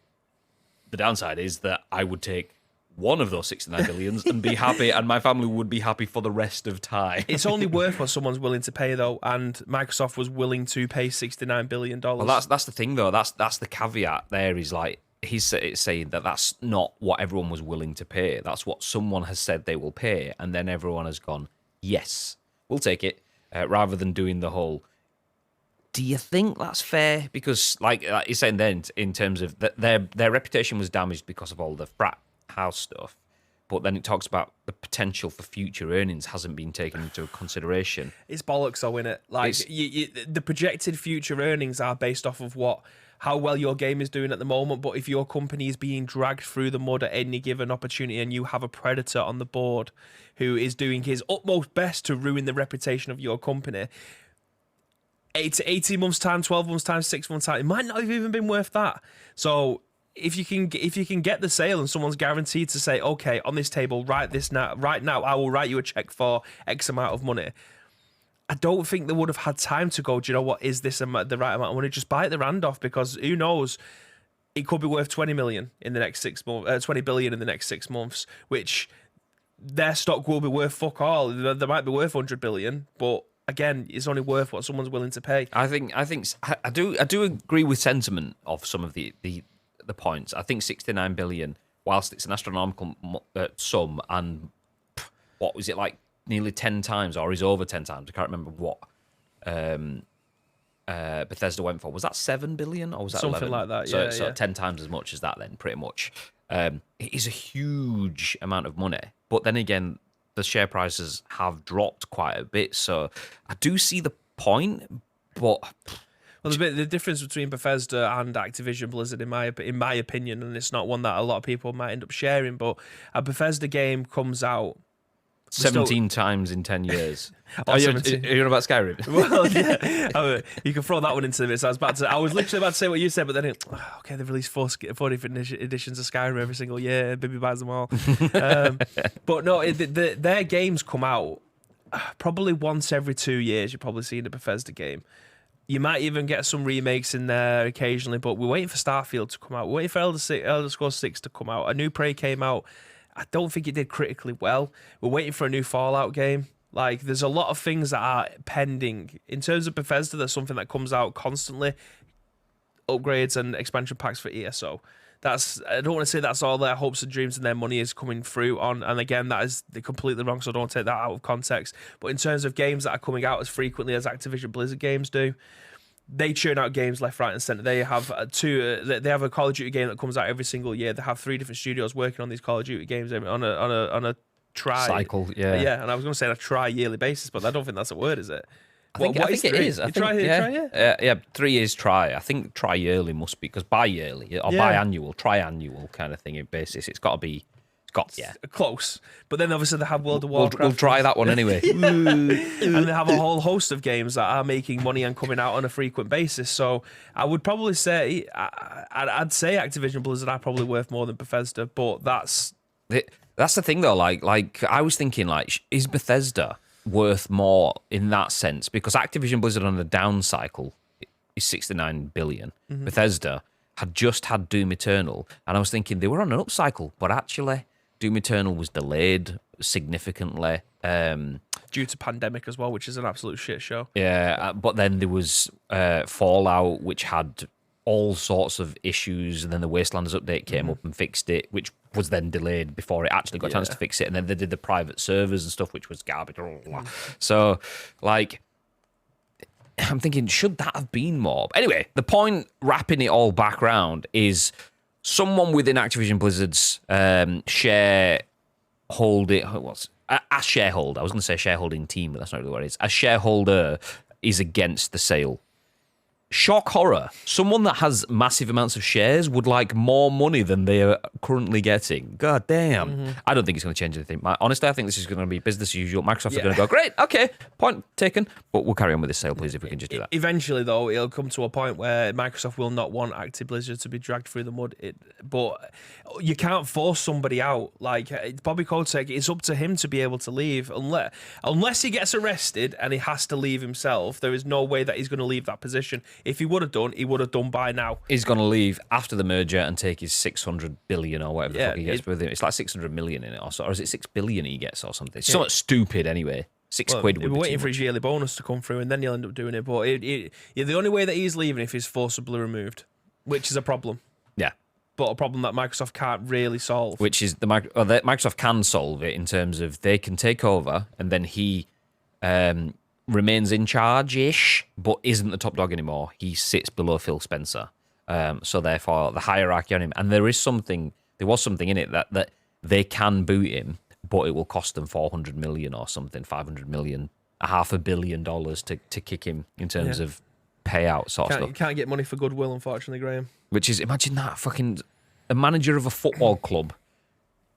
downside is that I would take one of those 69 billions and be happy, and my family would be happy for the rest of time. It's only worth what someone's willing to pay, though, and Microsoft was willing to pay $69 billion. Well, that's the thing, though. That's the caveat there, is like, he's saying that that's not what everyone was willing to pay. That's what someone has said they will pay, and then everyone has gone, yes, we'll take it, rather than doing the whole, do you think that's fair? Because, like he's saying then, in terms of their reputation was damaged because of all the frat house stuff, but then it talks about the potential for future earnings hasn't been taken into consideration. It's bollocks, though, innit? Like, the projected future earnings are based off of how well your game is doing at the moment, but if your company is being dragged through the mud at any given opportunity and you have a predator on the board who is doing his utmost best to ruin the reputation of your company, 18 months time, 12 months time, 6 months time, it might not have even been worth that. So if you can get the sale and someone's guaranteed to say, okay, on this table, right now, I will write you a check for X amount of money, I don't think they would have had time to go, do you know what, is this the right amount of money? Just bite the rand off, because who knows, it could be worth 20 million in the next 6 months, 20 billion in the next 6 months, which their stock will be worth fuck all. They might be worth 100 billion, but again, it's only worth what someone's willing to pay. I do agree with sentiment of some of the points. I think 69 billion, whilst it's an astronomical sum, and what was it, like nearly 10 times, or is over 10 times? I can't remember what Bethesda went for. Was that 7 billion or was that something 11? like that? Yeah, so 10 times as much as that, then, pretty much. It is a huge amount of money, but then again, the share prices have dropped quite a bit, so I do see the point, but well, the difference between Bethesda and Activision Blizzard, in my opinion, and it's not one that a lot of people might end up sharing, but a Bethesda game comes out 17 times in 10 years. Are you about Skyrim? Well, yeah. You can throw that one into the mix. I was literally about to say what you said, but then okay, they've released four different editions of Skyrim every single year. Bibi buys them all. But no, their games come out probably once every 2 years. You're probably seeing a Bethesda game. You might even get some remakes in there occasionally, but we're waiting for Starfield to come out. We're waiting for Elder Scrolls 6 to come out. A new Prey came out. I don't think it did critically well. We're waiting for a new Fallout game. Like, there's a lot of things that are pending. In terms of Bethesda, there's something that comes out constantly. Upgrades and expansion packs for ESO. I don't want to say that's all their hopes and dreams and their money is coming through on. And again, that is completely wrong, so don't take that out of context. But in terms of games that are coming out as frequently as Activision Blizzard games do, they churn out games left, right, and centre. They have they have a Call of Duty game that comes out every single year. They have 3 different studios working on these Call of Duty games on a try cycle. Yeah. And I was going to say on a try-yearly basis, but I don't think that's a word, is it? I think it is. Yeah, 3 years try. I think try-yearly must be, because bi-yearly or biannual, triannual kind of thing in basis. It's got to be close. But then obviously they have World of Warcraft. We'll try that one anyway. And they have a whole host of games that are making money and coming out on a frequent basis. So I would probably say, I'd say Activision Blizzard are probably worth more than Bethesda, but that's the thing though. Like I was thinking, like, is Bethesda worth more in that sense? Because Activision Blizzard on the down cycle is 69 billion. Bethesda had just had Doom Eternal, and I was thinking they were on an up cycle, but actually Doom Eternal was delayed significantly. Due to pandemic as well, which is an absolute shit show. Yeah, but then there was Fallout, which had all sorts of issues, and then the Wastelanders update came up and fixed it, which was then delayed before it actually got a chance to fix it, and then they did the private servers and stuff, which was garbage. So, like, I'm thinking, should that have been more? But anyway, the point, wrapping it all back round, is someone within Activision Blizzard's shareholding, a shareholder, I was going to say shareholding team, but that's not really what it is. A shareholder is against the sale. Shock horror. Someone that has massive amounts of shares would like more money than they are currently getting. God damn. I don't think it's going to change anything. Honestly, I think this is going to be business as usual. Microsoft are going to go, great, okay, point taken. But we'll carry on with this sale, please, if we can just do that. Eventually, though, it'll come to a point where Microsoft will not want Activision Blizzard to be dragged through the mud. But you can't force somebody out. Like, Bobby Kotick, it's up to him to be able to leave. Unless he gets arrested and he has to leave himself, there is no way that he's going to leave that position. If he would have done, he would have done by now. He's going to leave after the merger and take his 600 billion or whatever the fuck he gets with him. It's like 600 million in it, or is it 6 billion he gets or something? It's something stupid anyway. £6 would be waiting for his yearly bonus to come through, and then he'll end up doing it. But the only way that he's leaving if he's forcibly removed, which is a problem. Yeah. But a problem that Microsoft can't really solve. Which is that Microsoft can solve it in terms of they can take over, and then he remains in charge-ish, but isn't the top dog anymore. He sits below Phil Spencer. So therefore, the hierarchy on him, and there was something in it that they can boot him, but it will cost them 400 million or something, 500 million, $500 million to kick him in terms of payout sort of stuff. You can't get money for goodwill, unfortunately, Graham. Which is, imagine that, fucking a manager of a football club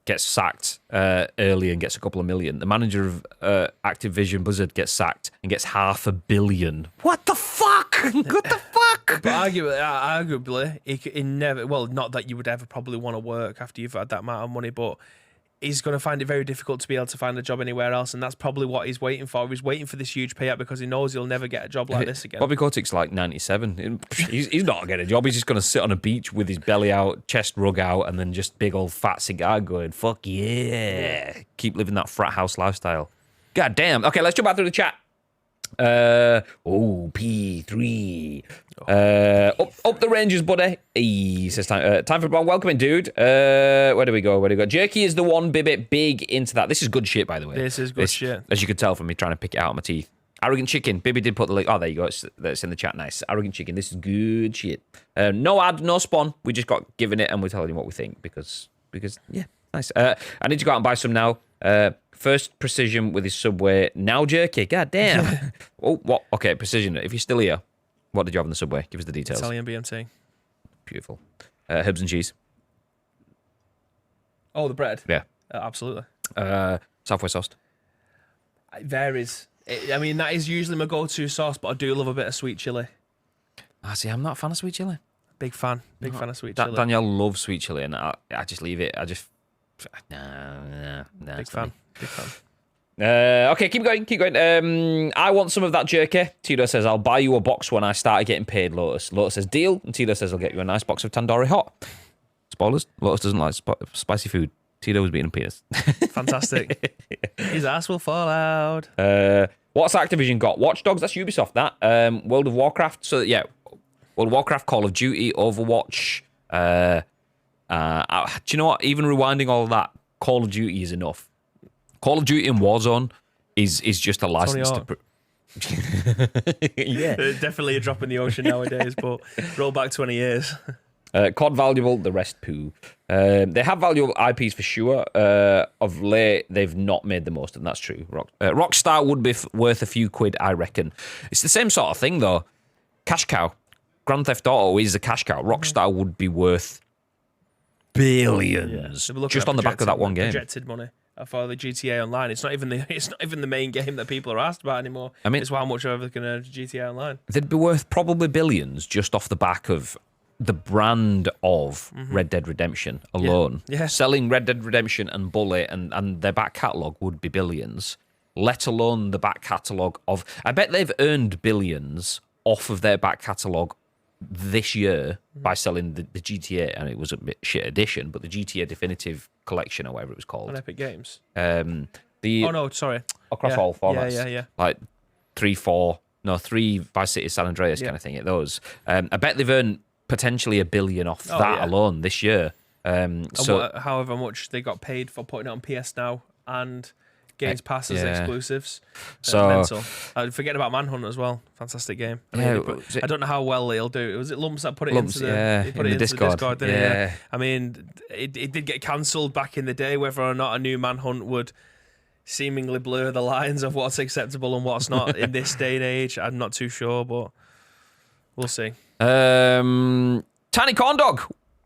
gets sacked early and gets a couple of million. The manager of Activision Blizzard gets sacked and gets $500 million. What the fuck? What the fuck? But arguably, he never. Well, not that you would ever probably want to work after you've had that amount of money, but he's going to find it very difficult to be able to find a job anywhere else, and that's probably what he's waiting for. He's waiting for this huge payout because he knows he'll never get a job like this again. Bobby Kotick's like 97. He's not going to get a job. He's just going to sit on a beach with his belly out, chest rug out, and then just big old fat cigar going, fuck yeah. Keep living that frat house lifestyle. God damn. Okay, let's jump back through the chat. P3. Up the Rangers, buddy. He says time for a bomb. Welcome in, dude. Where do we go? Jerky is the one, Bibbit, big into that. This is good shit, by the way. This is good shit. As you could tell from me trying to pick it out of my teeth. Arrogant Chicken. Bibby did put the link. Oh, there you go. That's in the chat. Nice. Arrogant Chicken. This is good shit. No ad, no spawn. We just got given it and we're telling you what we think because yeah, nice. I need to go out and buy some now. First Precision with his Subway. Now Jerky. God damn. Oh, what? Okay, Precision. If you're still here, what did you have on the Subway? Give us the details. Italian BMT. Beautiful. Herbs and cheese. Oh, the bread? Yeah. Absolutely. Southwest sauce. It varies. I mean, that is usually my go-to sauce, but I do love a bit of sweet chili. See, I'm not a fan of sweet chili. Big fan of sweet chili. Danielle loves sweet chili, and I just leave it. Nah. Big fan. Okay, keep going. I want some of that jerky. Tito says, I'll buy you a box when I start getting paid, Lotus. Lotus says, deal. And Tito says, I'll get you a nice box of Tandoori Hot. Spoilers, Lotus doesn't like spicy food. Tito was beating penis. Fantastic. His ass will fall out. What's Activision got? Watch Dogs, that's Ubisoft, that. World of Warcraft. So, yeah, World of Warcraft, Call of Duty, Overwatch. Do you know what? Even rewinding all of that, Call of Duty is enough. Call of Duty and Warzone is just a license to... Yeah. Definitely a drop in the ocean nowadays, but roll back 20 years. COD valuable, the rest poo. They have valuable IPs for sure. Of late, they've not made the most, and that's true. Rockstar would be worth a few quid, I reckon. It's the same sort of thing, though. Cash cow. Grand Theft Auto is a cash cow. Rockstar would be worth billions They were looking just at on the back of that one game. Projected money for the GTA Online. It's not even the main game that people are asked about anymore. I mean, it's how much ever they can earn GTA Online. They'd be worth probably billions just off the back of the brand of Red Dead Redemption alone. Yeah. Selling Red Dead Redemption and Bullet and their back catalogue would be billions, let alone the back catalogue of... I bet they've earned billions off of their back catalogue this year by selling the GTA, and it was a bit shit edition, but the GTA Definitive Collection or whatever it was called. On Epic Games. Oh no, sorry. Across all formats. Yeah. Like 3 Vice City San Andreas kind of thing. Those. I bet they've earned potentially $1 billion off that alone this year. However much they got paid for putting it on PS Now and Games Pass as exclusives. So mental. Forget about Manhunt as well. Fantastic game. I don't know how well they'll do. Was it Lumps that put it into the Discord? Didn't it? I mean, it did get cancelled back in the day. Whether or not a new Manhunt would seemingly blur the lines of what's acceptable and what's not in this day and age, I'm not too sure, but we'll see. Tiny Corn Dog,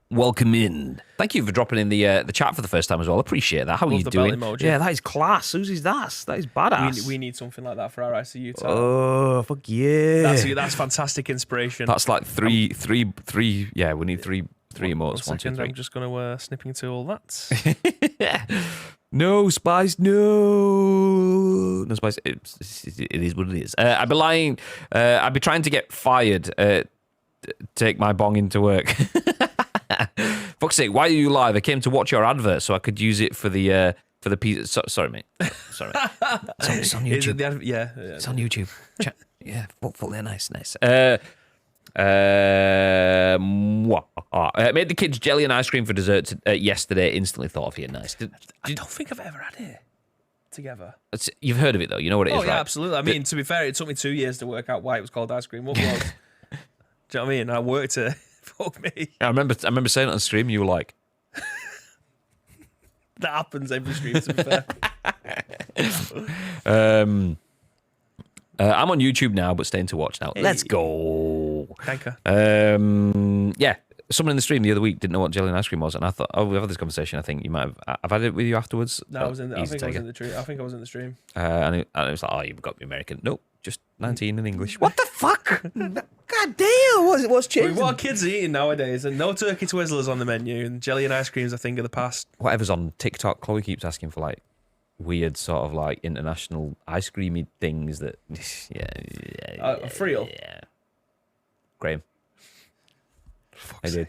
welcome in. Thank you for dropping in the chat for the first time as well. Appreciate that. How are you doing? Yeah, that is class. Who's that? That is badass. We need something like that for our ICU time. Oh, fuck yeah. That's fantastic inspiration. That's like three. Yeah, we need three emotes. 1, 2, 3. I'm just going to snipping tool that. No spice, no spice. It is what it is. I'd be lying. I'd be trying to get fired. Take my bong into work. Fuck's sake! Why are you live? I came to watch your advert so I could use it for the pizza. Sorry, mate. Sorry. It's on YouTube. It's on YouTube. Yeah, hopefully nice. Made the kids jelly and ice cream for dessert yesterday. Instantly thought of you. Nice. I don't think I've ever had it together. You've heard of it though. You know what it is, yeah, right? Absolutely. I mean, to be fair, it took me 2 years to work out why it was called ice cream. What was? Do you know what I mean? I worked it. Fuck me. I remember saying it on stream. You were like, that happens every stream. To be fair. I'm on YouTube now, but staying to watch now. Hey. Let's go. Thank you. Yeah, someone in the stream the other week didn't know what jelly and ice cream was, and I thought, we've had this conversation. I think you might have. I've had it with you afterwards. No, I think I was in the stream. And it was like, you've got to be American. Nope, just 19 in English. What the fuck? God damn, what's changed? What are kids eating nowadays? And no turkey Twizzlers on the menu, and jelly and ice creams, I think, are the past. Whatever's on TikTok, Chloe keeps asking for like weird sort of like international ice creamy things that for real. Yeah. Graham. I did.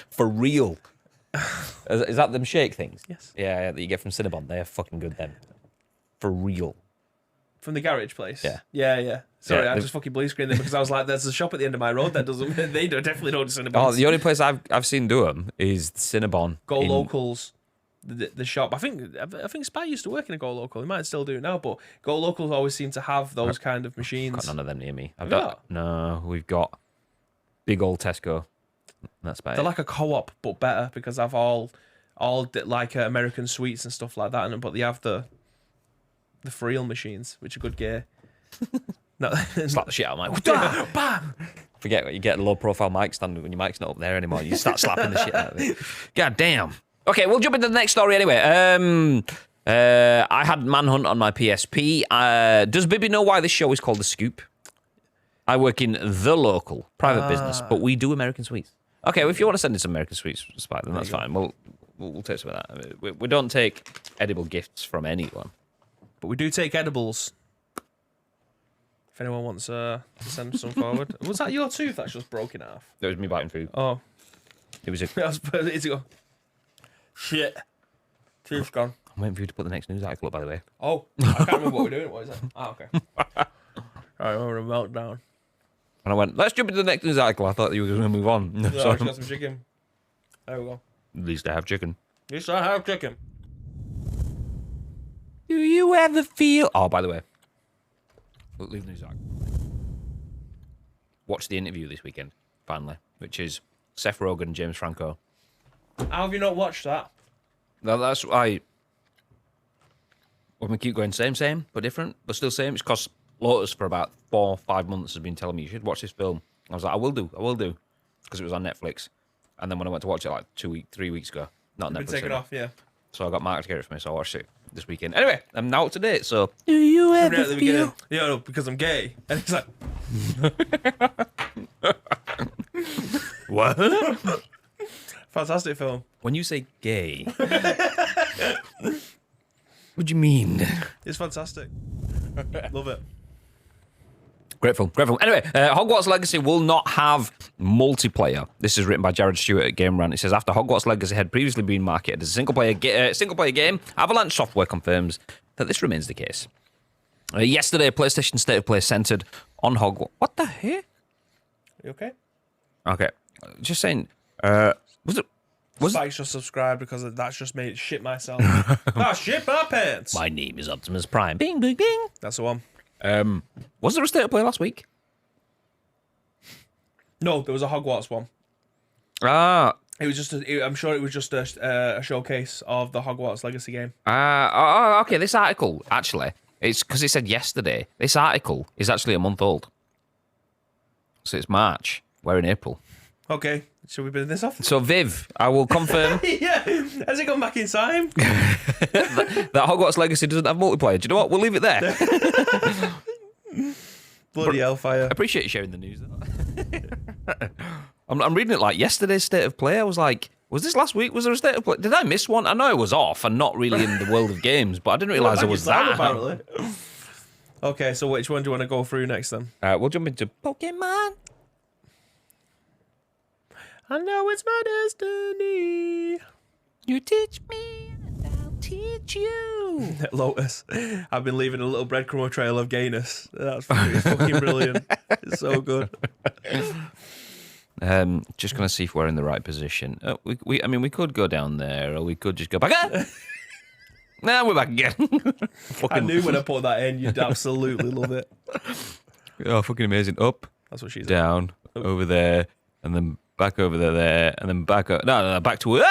For real. Is that them shake things? Yes. Yeah, that you get from Cinnabon. They're fucking good then. For real. From the garage place? Yeah. Yeah. Sorry, I just fucking blue screened them because I was like, there's a shop at the end of my road that doesn't. They definitely don't do Cinnabon. Oh, the only place I've seen do them is Cinnabon. Go Locals. The shop. I think Spy used to work in a Go Local. He might still do it now, but Go Locals always seem to have those kind of machines. Got none of them near me. No, we've got big old Tesco. That's about They're it. like a co-op, but better because I've all like American sweets and stuff like that. But they have the for real machines, which are good gear. No, slap the shit out of my bam, bam. Forget you get a low profile mic stand when your mic's not up there anymore. You start slapping the shit out of it. God damn. Okay, we'll jump into the next story anyway. I had Manhunt on my PSP. Does Bibby know why this show is called The Scoop? I work in the local private business, but we do American sweets. Okay, well, if you want to send in some American sweets, Spike, then that's fine. We'll take some of that. We don't take edible gifts from anyone. But we do take edibles. If anyone wants to send some forward. Was that your tooth that's just broken off? That was me biting food. Oh. It was a... It's go. Shit. Tooth's gone. I'm waiting for you to put the next news article up, by the way. Oh, I can't remember what we're doing. What is that? Okay. Alright, we're going to melt down. And I went, let's jump into the next news article. I thought you were going to move on. No, I got some chicken. There we go. At least I have chicken. At least I have chicken. Do you ever feel... Oh, by the way. Leave the news article. Watch the interview this weekend, finally, which is Seth Rogen and James Franco. How have you not watched that? No, that's why... We're going to keep going same, but different, but still same. It's because Lotus for about 4 or 5 months has been telling me you should watch this film. I was like, I will do, because it was on Netflix. And then when I went to watch it like 3 weeks ago, not Been Netflix. taken off, yeah. So I got Mark to get it for me, so I watched it this weekend. Anyway, I'm now up to date, so... Do you ever Right at the beginning, yeah, no, because I'm gay. And it's like... What? Fantastic film. When you say gay... what do you mean? It's fantastic. Love it. Great film, great film. Anyway, Hogwarts Legacy will not have multiplayer. This is written by Jared Stewart at Game Rant. It says, after Hogwarts Legacy had previously been marketed as a single-player game, Avalanche Software confirms that this remains the case. Yesterday, PlayStation State of Play centered on Hogwarts. What the heck? You okay? Okay, just saying. Was Spike's just subscribed because that's just made it shit myself. Shit my pants. My name is Optimus Prime. Bing, bing, bing. That's the one. Was there a State of Play last week? No, there was a Hogwarts one. Ah. It was just. I'm sure it was just a showcase of the Hogwarts Legacy game. Okay. This article actually, it's because it said yesterday. This article is actually a month old, so it's March. We're in April. Okay, should we bin this off? So Viv, I will confirm Yeah, has it gone back in time? that Hogwarts Legacy doesn't have multiplayer. Do you know what? We'll leave it there. Bloody hellfire. I appreciate you sharing the news. I'm reading it like yesterday's State of Play. I was like, was this last week? Was there a State of Play? Did I miss one? I know it was off and not really in the world of games, but I didn't realise it was that. Apparently. Okay, so which one do you want to go through next then? We'll jump into Pokemon. I know it's my destiny. You teach me, and I'll teach you. Lotus. I've been leaving a little breadcrumb trail of gayness. That's fucking brilliant. It's so good. Just gonna see if we're in the right position. We could go down there, or we could just go back. Nah, we're back again. I knew when I put that in, you'd absolutely love it. Oh, fucking amazing! Up, that's what she's down, over there, and then back over there, and then back up. No, back to it.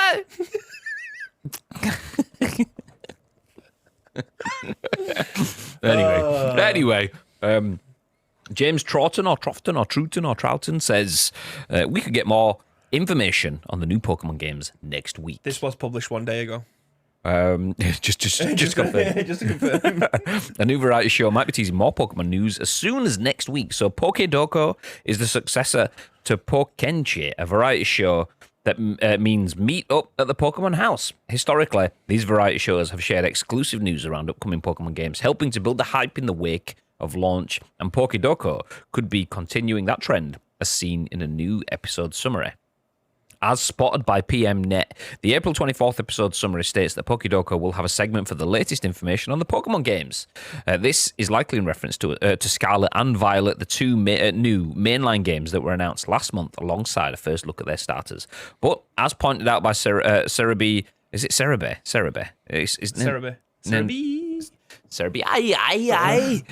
Anyway, James Troughton or Troughton says we could get more information on the new Pokemon games next week. This was published 1 day ago. Just confirm. Just to confirm. A new variety show might be teasing more Pokemon news as soon as next week. So Pokédoko is the successor to Pokenchi, a variety show that means meet up at the Pokemon house. Historically, these variety shows have shared exclusive news around upcoming Pokemon games, helping to build the hype in the wake of launch. And Pokédoko could be continuing that trend, as seen in a new episode summary. As spotted by PMNet, the April 24th episode summary states that Pokédoko will have a segment for the latest information on the Pokemon games. This is likely in reference to Scarlet and Violet, the two new mainline games that were announced last month, alongside a first look at their starters. But as pointed out by Cerebi, is it Cerebi? Cerebi. Cerebi. Cerebi. Aye.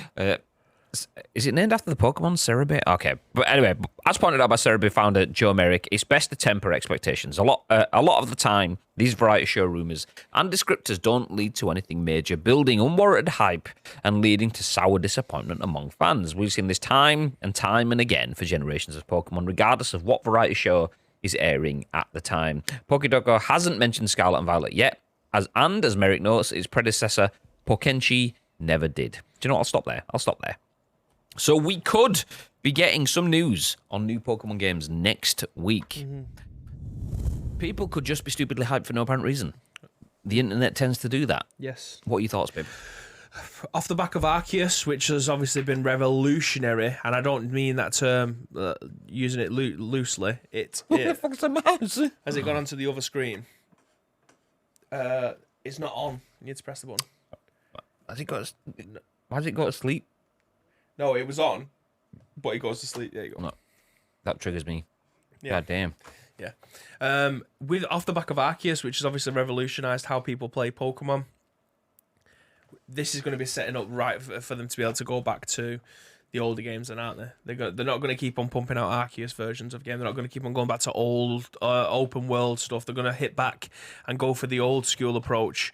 Is it named after the Pokemon, Cerebi? Okay. But anyway, as pointed out by Cerebi founder Joe Merrick, it's best to temper expectations. A lot of the time, these variety show rumours and descriptors don't lead to anything major, building unwarranted hype and leading to sour disappointment among fans. We've seen this time and again for generations of Pokemon, regardless of what variety show is airing at the time. Pokédoko hasn't mentioned Scarlet and Violet yet, as Merrick notes, its predecessor, Pokenchi, never did. Do you know what? I'll stop there. So we could be getting some news on new Pokemon games next week. Mm-hmm. People could just be stupidly hyped for no apparent reason. The internet tends to do that. Yes. What are your thoughts, babe? Off the back of Arceus, which has obviously been revolutionary, and I don't mean that term using it loosely. What the fuck's the mouse? Has it gone onto the other screen? It's not on. You need to press the button. Has it got to sleep? No, it was on, but it goes to sleep. There you go. No, that triggers me. Yeah. God damn. Yeah. With off the back of Arceus, which has obviously revolutionized how people play Pokemon, this is going to be setting up right for them to be able to go back to the older games, then, aren't they? They're not going to keep on pumping out Arceus versions of game. They're not going to keep on going back to old open world stuff. They're going to hit back and go for the old school approach.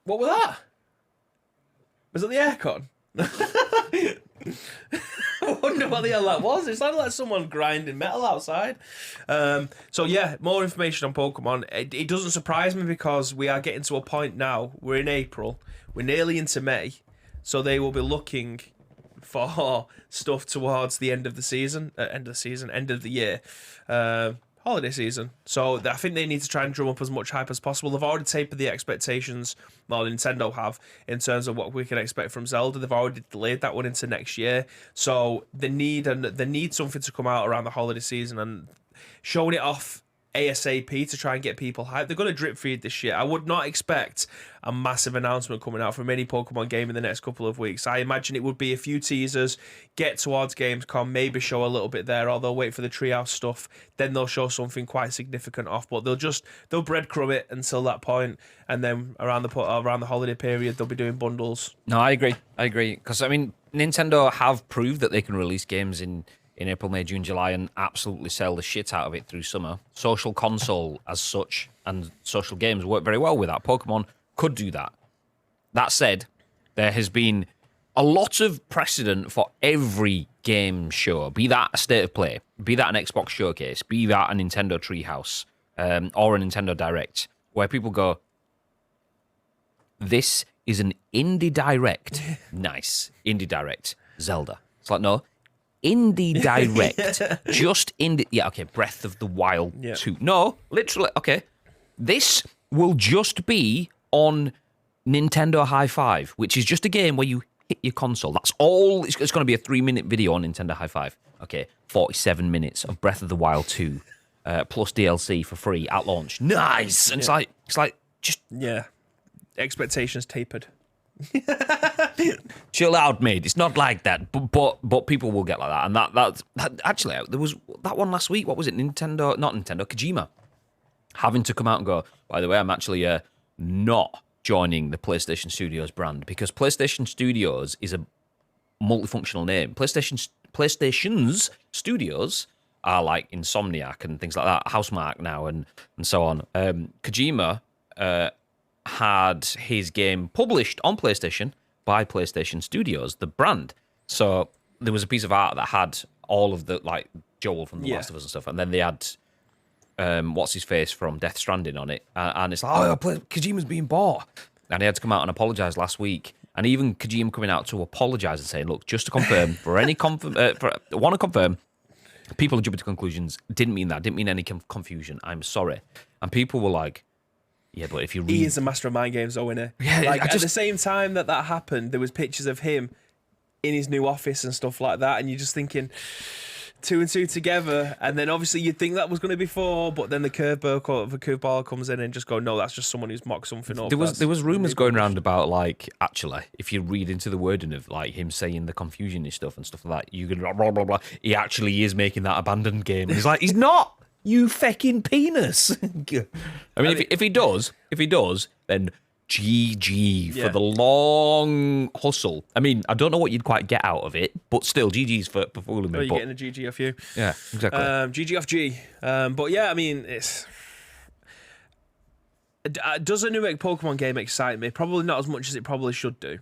What was that? Was it the aircon? I wonder what the hell that was. It sounded like someone grinding metal outside. So yeah, more information on Pokemon. It doesn't surprise me because we are getting to a point now. We're in April. We're nearly into May. So they will be looking for stuff towards the end of the year. Holiday season. So I think they need to try and drum up as much hype as possible. They've already tapered the expectations, well, Nintendo have, in terms of what we can expect from Zelda. They've already delayed that one into next year. So they need something to come out around the holiday season, and showing it off ASAP to try and get people hyped. They're going to drip feed this year. I would not expect a massive announcement coming out from any Pokemon game in the next couple of weeks. I imagine it would be a few teasers, get towards Gamescom, maybe show a little bit there, or they'll wait for the Treehouse stuff, then they'll show something quite significant off, but they'll breadcrumb it until that point, and then around the holiday period they'll be doing bundles. No, I agree, because I mean, Nintendo have proved that they can release games in April, May, June, July, and absolutely sell the shit out of it through summer. Social console as such and social games work very well with that. Pokemon could do that. That said, there has been a lot of precedent for every game show, be that a State of Play, be that an Xbox Showcase, be that a Nintendo Treehouse, or a Nintendo Direct, where people go, this is an indie Direct. Nice. Indie Direct. Zelda. It's like, no. Indie Direct, just indie. Yeah, okay. Breath of the Wild 2. No, literally. Okay, this will just be on Nintendo High Five, which is just a game where you hit your console. That's all. It's going to be a 3-minute video on Nintendo High Five. Okay, 47 minutes of Breath of the Wild 2, plus DLC for free at launch. Nice. And it's like just expectations tapered. Chill out, mate. It's not like that, but people will get like that, and that actually there was that one last week. What was it? Kojima having to come out and go, by the way, I'm actually not joining the PlayStation Studios brand, because PlayStation Studios is a multifunctional name. PlayStation's studios are like Insomniac and things like that, Housemarque now, and so on. Kojima had his game published on PlayStation by PlayStation Studios, the brand. So there was a piece of art that had all of the, like, Joel from The Last of Us and stuff, and then they had what's his face from Death Stranding on it, and it's like, Kojima's being bought, and he had to come out and apologise last week. And even Kojima coming out to apologise and saying, look, just to confirm, want to confirm, people are jumping to conclusions, didn't mean that, didn't mean any confusion, I'm sorry. And people were like, yeah, but if you read... He is a master of mind games, though, isn't he? Yeah, at the same time that happened, there was pictures of him in his new office and stuff like that, and you're just thinking, 2 and 2 together, and then obviously you'd think that was going to be 4, but then the curveball comes in and just go, no, that's just someone who's mocked something up. There was rumours going around about, like, actually, if you read into the wording of, like, him saying the confusion and stuff like that, you can blah, blah, blah, he actually is making that abandoned game. And he's like, he's not! You fucking penis. I mean, if he does, then GG for the long hustle. I mean, I don't know what you'd quite get out of it, but still, GG's for fooling me. You're getting a GG off you. Yeah, exactly. GG off G. But yeah, I mean, it's... Does a new Pokemon game excite me? Probably not as much as it probably should do.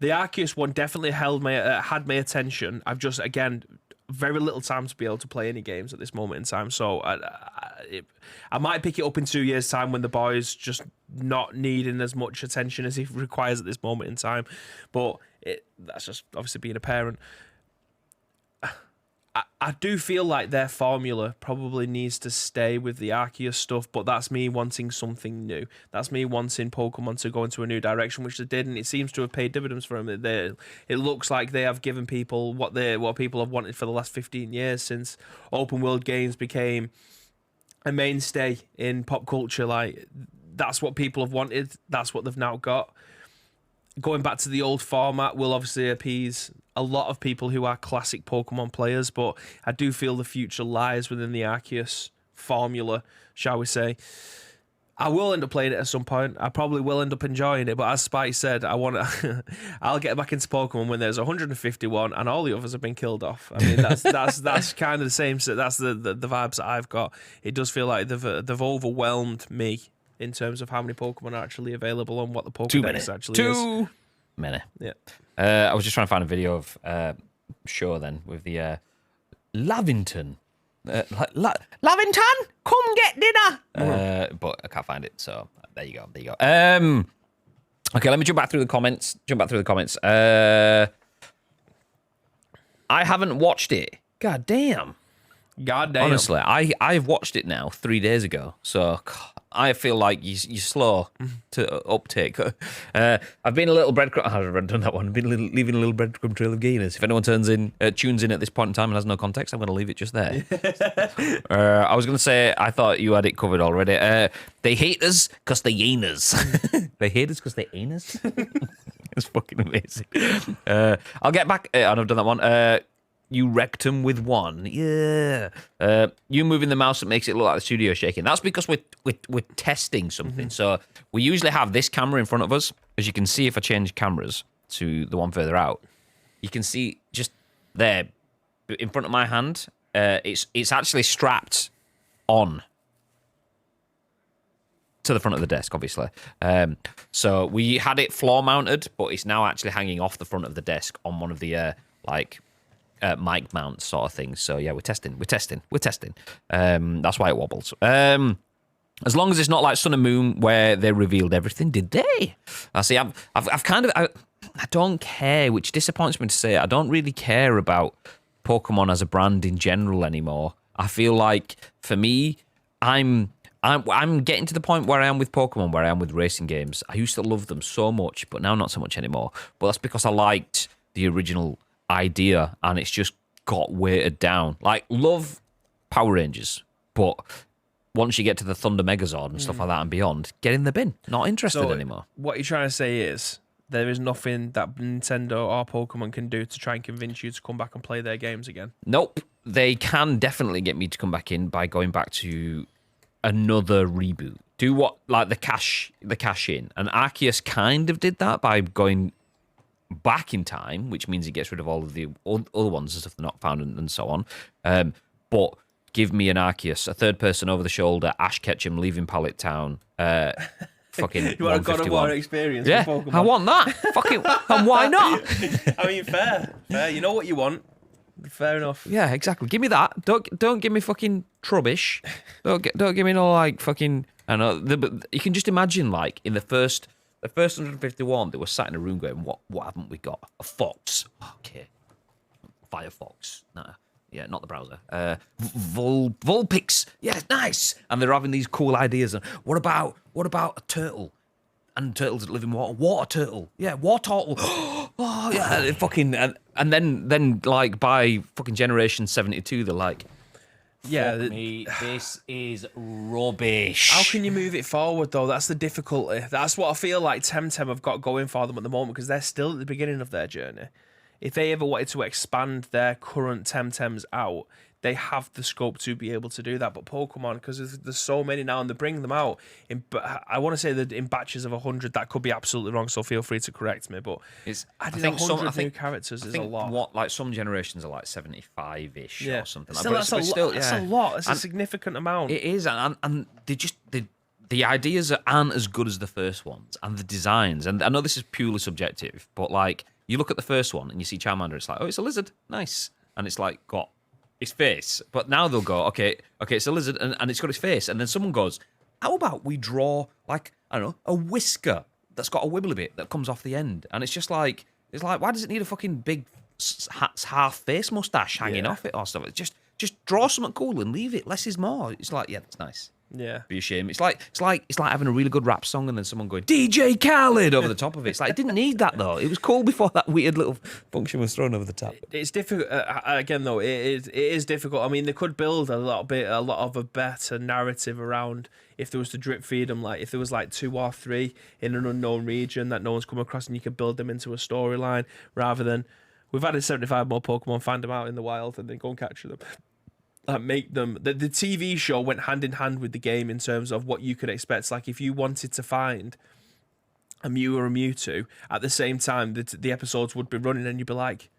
The Arceus one definitely had my attention. I've just, again... very little time to be able to play any games at this moment in time, so I might pick it up in 2 years' time when the boy's just not needing as much attention as he requires at this moment in time. But that's just obviously being a parent. I do feel like their formula probably needs to stay with the Arceus stuff, but that's me wanting something new. That's me wanting Pokemon to go into a new direction, which they did, and it seems to have paid dividends for them. It looks like they have given people what people have wanted for the last 15 years, since open world games became a mainstay in pop culture. Like, that's what people have wanted. That's what they've now got. Going back to the old format will obviously appease a lot of people who are classic Pokemon players, but I do feel the future lies within the Arceus formula, shall we say. I will end up playing it at some point. I probably will end up enjoying it, but as Spike said, I'll get back into Pokemon when there's 151 and all the others have been killed off. I mean, that's kind of the same. That's the vibes that I've got. It does feel like they've overwhelmed me in terms of how many Pokemon are actually available and what the Pokédex actually is. Too many. Yeah. I was just trying to find a video of show then with the Lavington. Lavington, come get dinner. But I can't find it, so there you go. Okay, let me jump back through the comments. I haven't watched it. God damn. Honestly, I've watched it now 3 days ago, so I feel like you're slow to uptake. I've been a little breadcrumb. I've done that one. I've been leaving a little breadcrumb trail of gayness. If anyone tunes in at this point in time and has no context, I'm going to leave it just there. I was going to say I thought you had it covered already. They hate us because they ain't us. They hate us because they ain't us. It's fucking amazing. I'll get back. I've done that one. You wrecked them with one. Yeah. You moving the mouse that makes it look like the studio shaking. That's because we're testing something. So we usually have this camera in front of us. As you can see, if I change cameras to the one further out, you can see just there in front of my hand. It's actually strapped on to the front of the desk, obviously. So we had it floor mounted, but it's now actually hanging off the front of the desk on one of the mic mounts sort of things. So yeah, we're testing. That's why it wobbles. As long as it's not like Sun and Moon where they revealed everything, did they? I see. I've kind of I don't care, which disappoints me to say. I don't really care about Pokemon as a brand in general anymore. I feel like for me, I'm getting to the point where I am with Pokemon, where I am with racing games. I used to love them so much, but now not so much anymore. But that's because I liked the original idea, and it's just got weighted down. Like, love Power Rangers, but once you get to the Thunder Megazord and stuff like that and beyond, get in the bin. Not interested anymore. What you're trying to say is there is nothing that Nintendo or Pokemon can do to try and convince you to come back and play their games again? Nope. They can definitely get me to come back in by going back to another reboot. Do what, like the cash in. And Arceus kind of did that by going back in time, which means he gets rid of all of the other ones and stuff they're not found and so on. But give me an Arceus, a third person over the shoulder, Ash Ketchum leaving Pallet Town. Fucking you want a God of War experience? Yeah, with Pokemon. I want that. Fucking, and why not? I mean, fair. You know what you want. Fair enough. Yeah, exactly. Give me that. Don't give me fucking trubbish. Don't give me no like fucking. I know. You can just imagine like in the first 151, they were sat in a room going, "What haven't we got? A fox? Okay, Firefox. Nah, yeah, not the browser. Vulpix. Yeah, nice." And they're having these cool ideas. And what about a turtle? And turtles that live in water. Water turtle. Yeah, water turtle. Oh yeah, fucking. And then like by fucking generation 72, they're like, yeah, this is rubbish. How can you move it forward though? That's the difficulty. That's what I feel like Temtem have got going for them at the moment, because they're still at the beginning of their journey. If they ever wanted to expand their current Temtems out, they have the scope to be able to do that. But Pokemon, because there's so many now, and they're bringing them out I want to say that in batches of 100. That could be absolutely wrong, so feel free to correct me. But I think 100 new characters is a lot. What, like some generations are like 75-ish or something. Still, like, that's a lot. It's a significant amount. It is, and the ideas aren't as good as the first ones, and the designs. And I know this is purely subjective, but like you look at the first one and you see Charmander, it's like, oh, it's a lizard, nice, and it's like got its face. But now they'll go, okay, it's a lizard and it's got its face. And then someone goes, how about we draw like, I don't know, a whisker that's got a wibbly bit that comes off the end? And it's just like, why does it need a fucking big half face mustache hanging off it or stuff? Just draw something cool and leave it. Less is more. It's like, yeah, that's nice. Yeah, be a shame. It's like having a really good rap song and then someone going DJ Khaled over the top of it. It's like, it didn't need that though. It was cool before that weird little function was thrown over the top. It's difficult again though. It is difficult. I mean, they could build a lot of a better narrative around if there was to drip feed them. Like if there was like 2 or 3 in an unknown region that no one's come across, and you could build them into a storyline rather than we've added 75 more Pokemon, find them out in the wild, and then go and capture them. Make them the TV show went hand in hand with the game in terms of what you could expect. Like if you wanted to find a Mew or a Mewtwo at the same time, the episodes would be running, and you'd be like,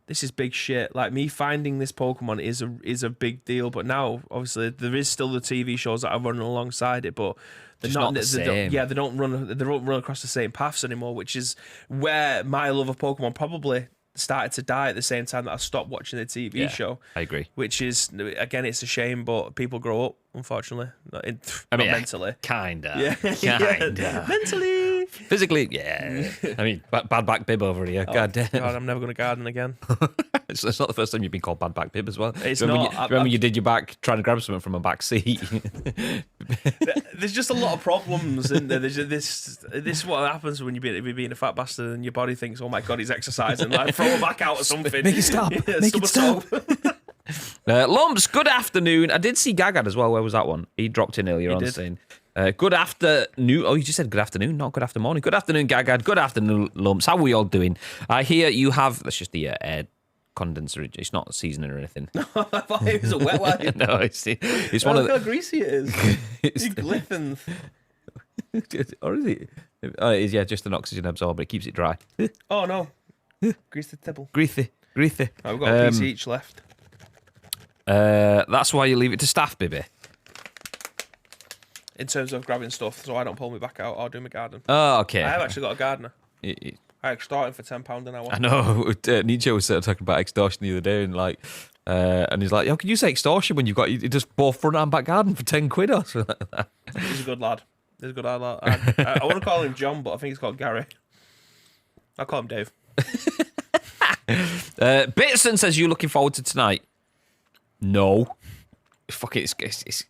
"This is big shit." Like me finding this Pokemon is a big deal. But now, obviously, there is still the TV shows that are running alongside it, but they're not the same. They don't run across the same paths anymore, which is where my love of Pokemon probably started to die at the same time that I stopped watching the TV show. I agree. Which is, again, it's a shame, but people grow up, unfortunately. Not mentally. Kinda. Yeah. Kinda. Mentally. Physically, yeah. I mean, bad back bib over here. God damn. God, I'm never going to garden again. It's not the first time you've been called bad back bib as well. It's remember not. Remember you did your back trying to grab something from a back seat? There's just a lot of problems, isn't there? There's this is what happens when you're being a fat bastard and your body thinks, oh my God, he's exercising. Like, throw him back out or something. Make it stop. Yeah, Make it stop. Lumps, good afternoon. I did see Gagad as well. Where was that one? He dropped in earlier on saying, good afternoon. Oh, you just said good afternoon, not good after morning. Good afternoon, Gagad. Good afternoon, Lumps. How are we all doing? I hear you have, that's just the air condenser. It's not seasoning or anything. I thought it was a wet wipe. No, it's one of Look how greasy it is. It glistens. Or is it? Oh, it is, yeah, just an oxygen absorber. It keeps it dry. Oh, no. Grease the table. Greasy. Oh, we've got a piece each left. That's why you leave it to staff, baby. In terms of grabbing stuff, so I don't pull me back out or do my garden. Oh, okay. I have actually got a gardener. I started for £10 an hour. I know. Nietzsche was talking about extortion the other day, and and he's like, "How can you say extortion when you've got you just both front and back garden for £10 or something like that?" He's a good lad. I want to call him John, but I think he's called Gary. I'll call him Dave. Bitson says, "You looking forward to tonight?" No. Fuck it. It's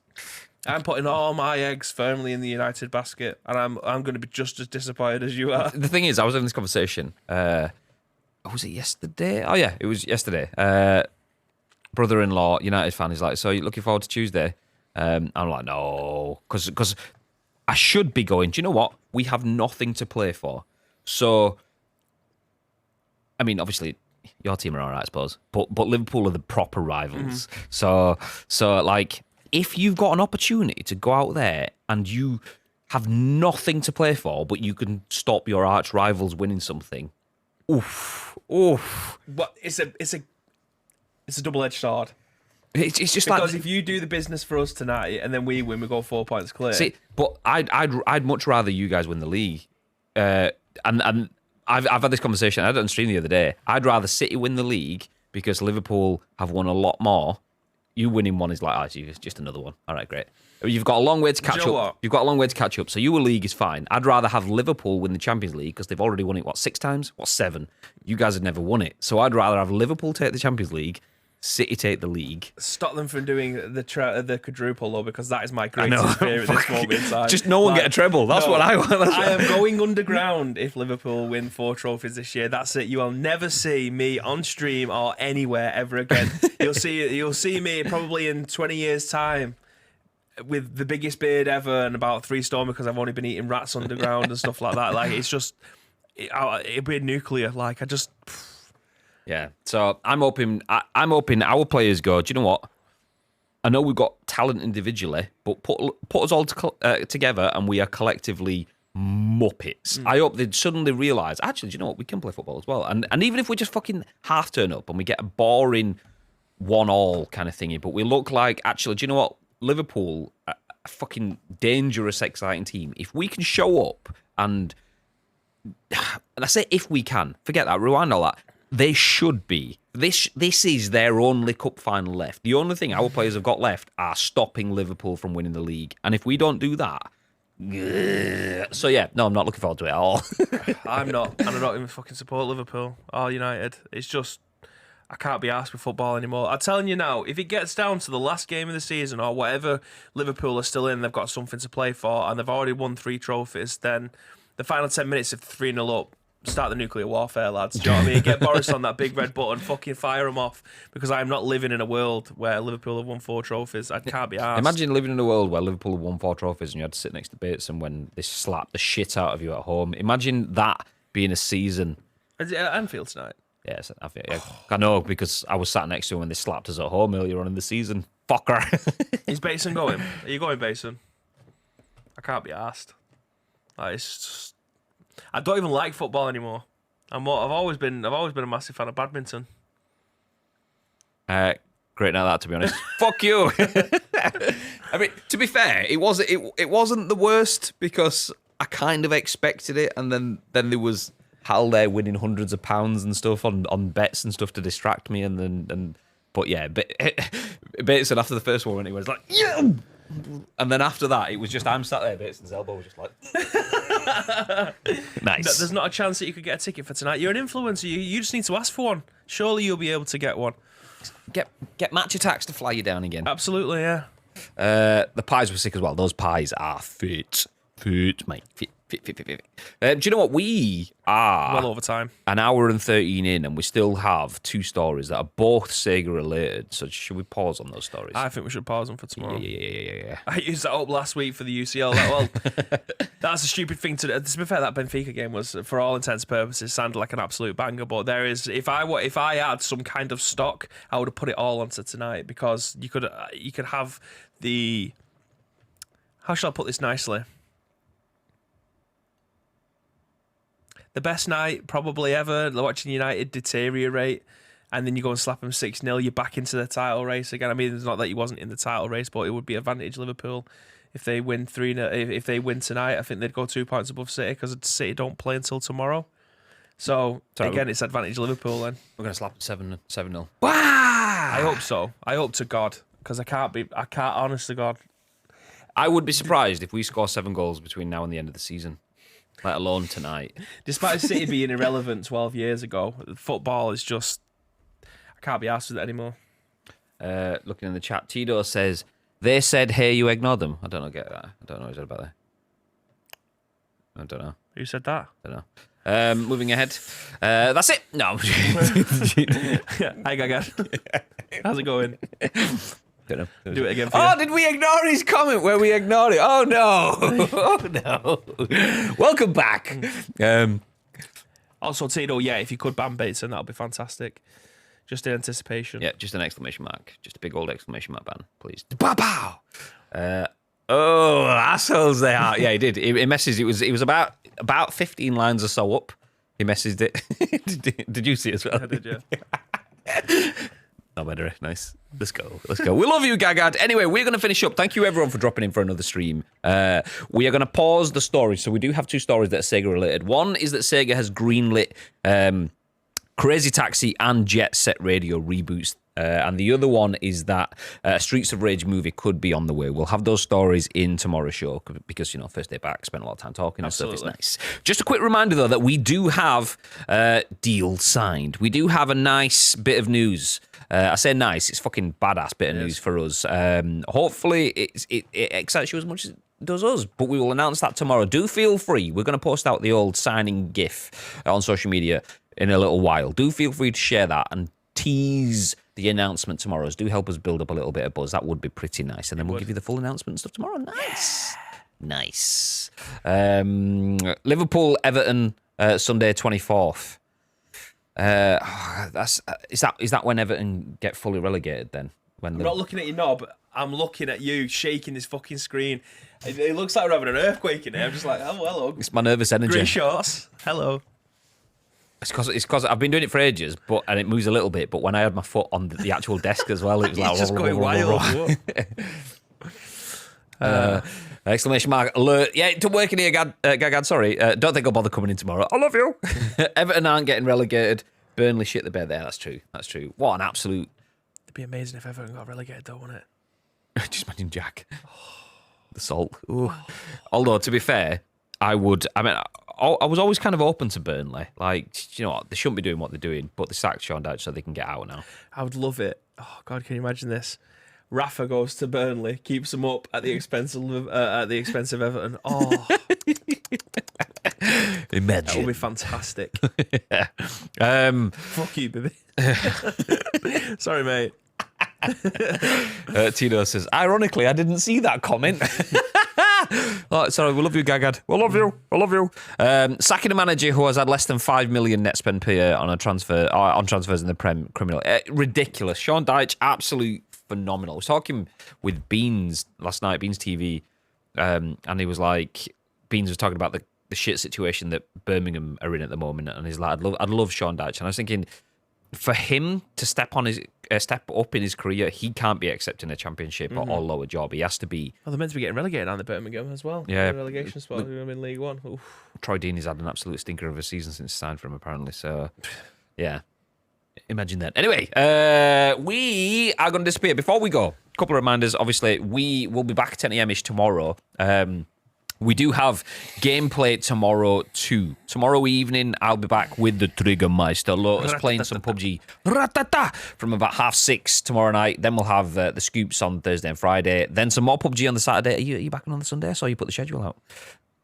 I'm putting all my eggs firmly in the United basket, and I'm going to be just as disappointed as you are. The thing is, I was having this conversation. Was it yesterday? Oh yeah, it was yesterday. Brother-in-law, United fan, is like, "So you looking forward to Tuesday?" I'm like, "No," because I should be going. Do you know what? We have nothing to play for. So, I mean, obviously, your team are all right, I suppose. But Liverpool are the proper rivals. So like, if you've got an opportunity to go out there and you have nothing to play for, but you can stop your arch rivals winning something, oof. But it's a double-edged sword. It's just because if you do the business for us tonight and then we win, we go 4 points clear. See, but I'd much rather you guys win the league. And I've had this conversation. I had it on stream the other day. I'd rather City win the league because Liverpool have won a lot more. You winning one is like, it's just another one. All right, great. You've got a long way to catch up. What? You've got a long way to catch up. So your league is fine. I'd rather have Liverpool win the Champions League because they've already won it, 6 times? 7? You guys have never won it. So I'd rather have Liverpool take the Champions League, City take the league. Stop them from doing the quadruple, though, because that is my greatest fear at this moment in time. Just no one get a treble. That's what I want. I am going underground if Liverpool win 4 trophies this year. That's it. You will never see me on stream or anywhere ever again. You'll see me probably in 20 years' time with the biggest beard ever and about 3 stone because I've only been eating rats underground and stuff like that. Like, it's just, it'd be nuclear. Like, Yeah, so I'm hoping our players go, do you know what? I know we've got talent individually, but put us all together and we are collectively muppets. I hope they'd suddenly realise, actually, do you know what? We can play football as well. And even if we just fucking half turn up and we get a boring 1-1 kind of thingy, but we look like, actually, do you know what? Liverpool, a fucking dangerous, exciting team. If we can show up and I say if we can, forget that, rewind all that. They should be. This is their only cup final left. The only thing our players have got left are stopping Liverpool from winning the league. And if we don't do that, so yeah, no, I'm not looking forward to it at all. I'm not, and I don't even fucking support Liverpool or United. It's just, I can't be arsed with football anymore. I'm telling you now, if it gets down to the last game of the season or whatever Liverpool are still in, they've got something to play for, and they've already won 3 trophies, then the final 10 minutes of 3-0 up, start the nuclear warfare, lads. Do you know what I mean? Get Boris on that big red button, fucking fire him off, because I'm not living in a world where Liverpool have won 4 trophies. I can't be arsed. Imagine living in a world where Liverpool have won 4 trophies and you had to sit next to Bateson when they slapped the shit out of you at home. Imagine that being a season. Is it at Anfield tonight? Yes, I know, because I was sat next to him when they slapped us at home earlier on in the season. Fucker. Is Bateson going? Are you going, Bateson? I can't be arsed. Like, it's just, I don't even like football anymore. I've always been a massive fan of badminton. Great now that, to be honest. Fuck you. I mean, to be fair, it wasn't the worst because I kind of expected it, and then there was Hal there winning hundreds of pounds and stuff on bets and stuff to distract me, but yeah, Bateson after the first one, he was like, yeah! And then after that, it was just I'm sat there, Bateson's elbow was just like, nice. There's not a chance that you could get a ticket for tonight. You're an influencer. You just need to ask for one. Surely you'll be able to get one. Get Match Attacks to fly you down again. Absolutely, yeah. The pies were sick as well. Those pies are fit, mate. Fit. Do you know what? We are well over time. An hour and 13 in, and we still have 2 stories that are both Sega related. So should we pause on those stories? I think we should pause them for tomorrow. Yeah. I used that up last week for the UCL. Well, that's a stupid thing to do. To be fair, that Benfica game was, for all intents and purposes, sounded like an absolute banger. But there is, if I had some kind of stock, I would have put it all onto tonight, because you could have the. How shall I put this nicely? The best night probably ever, watching United deteriorate, and then you go and slap them 6-0, you're back into the title race again. I mean, it's not that he wasn't in the title race, but it would be advantage Liverpool if they win 3-0. If they win tonight, I think they'd go 2 points above City, because City don't play until tomorrow. So again, it's advantage Liverpool then. We're going to slap 7-0. Wow! I hope so. I hope to God, because I can't, honest to God. I would be surprised if we score 7 goals between now and the end of the season. Let alone tonight. Despite City being irrelevant 12 years ago, football is just... I can't be arsed with it anymore. Looking in the chat, Tito says, they said, hey, you ignore them. I don't get that. I don't know what he's about that. I don't know. Who said that? I don't know. Moving ahead. That's it. No. Hi, Gaga. How's it going? Don't know. Do it again for you. Oh, did we ignore his comment where we ignored it? Oh, no. Oh, no. Welcome back. Also, Tito, yeah, if you could ban Bateson, that would be fantastic. Just in anticipation. Yeah, just an exclamation mark. Just a big old exclamation mark ban, please. Pow! Oh, assholes they are. Yeah, he did. He messaged. It was about 15 lines or so up. He messaged it. Did you see it as well? I did, yeah. No better. Nice. Let's go. We love you, Gagad. Anyway, we're going to finish up. Thank you, everyone, for dropping in for another stream. We are going to pause the stories. So we do have 2 stories that are Sega related. One is that Sega has greenlit Crazy Taxi and Jet Set Radio reboots. And the other one is that Streets of Rage movie could be on the way. We'll have those stories in tomorrow's show because, first day back, spent a lot of time talking and stuff. It's nice. Just a quick reminder, though, that we do have deals signed. We do have a nice bit of news. I say nice, it's fucking badass bit of news for us. Hopefully, it excites you as much as it does us, but we will announce that tomorrow. Do feel free. We're going to post out the old signing GIF on social media in a little while. Do feel free to share that and tease the announcement tomorrow. Do help us build up a little bit of buzz. That would be pretty nice. And then we'll give you the full announcement and stuff tomorrow. Nice. Nice. Liverpool, Everton, Sunday 24th. Is that when Everton get fully relegated then? I'm not looking at your knob. I'm looking at you shaking this fucking screen. It looks like we're having an earthquake in here. I'm just like, oh, hello. It's my nervous energy. Grey shorts. Hello. It's because I've been doing it for ages, and it moves a little bit. But when I had my foot on the actual desk as well, it was like it's just going wild. Exclamation mark alert! Yeah, to work in here, Gagad. Sorry, don't think I'll bother coming in tomorrow. I love you. Everton aren't getting relegated. Burnley shit the bed there. That's true. What an absolute. It'd be amazing if Everton got relegated, though, wouldn't it? Just imagine Jack. The salt. Ooh. Although to be fair, I was always kind of open to Burnley. Like, you know what? They shouldn't be doing what they're doing, but they sacked Sean Dyche so they can get out now. I would love it. Oh, God, can you imagine this? Rafa goes to Burnley, keeps them up at the expense of Everton. Oh. Imagine. That would be fantastic. Fuck you, baby. Sorry, mate. Tino says, ironically, I didn't see that comment. Oh, sorry, we love you, Gagad. We love you. I love you. Sacking a manager who has had less than 5 million net spend per year on transfers in the Prem criminal. Ridiculous. Sean Dyche, absolute phenomenal. I was talking with Beans last night, Beans TV, and he was like, Beans was talking about the shit situation that Birmingham are in at the moment, and he's like, I'd love Sean Dyche. And I was thinking, for him to step up in his career, he can't be accepting a championship or lower job. He has to be. Oh, they're meant to be getting relegated on the Birmingham as well. Yeah. The relegation spot in League One. Oof. Troy Deeney's had an absolute stinker of a season since he signed for him, apparently. So, yeah. Imagine that. Anyway, we are going to disappear. Before we go, a couple of reminders. Obviously, we will be back 10 a.m.-ish tomorrow. We do have gameplay tomorrow too. Tomorrow evening, I'll be back with the Triggermeister. Lotus playing some PUBG from about 6:30 tomorrow night. Then we'll have the scoops on Thursday and Friday. Then some more PUBG on the Saturday. Are you back on the Sunday? I saw you put the schedule out.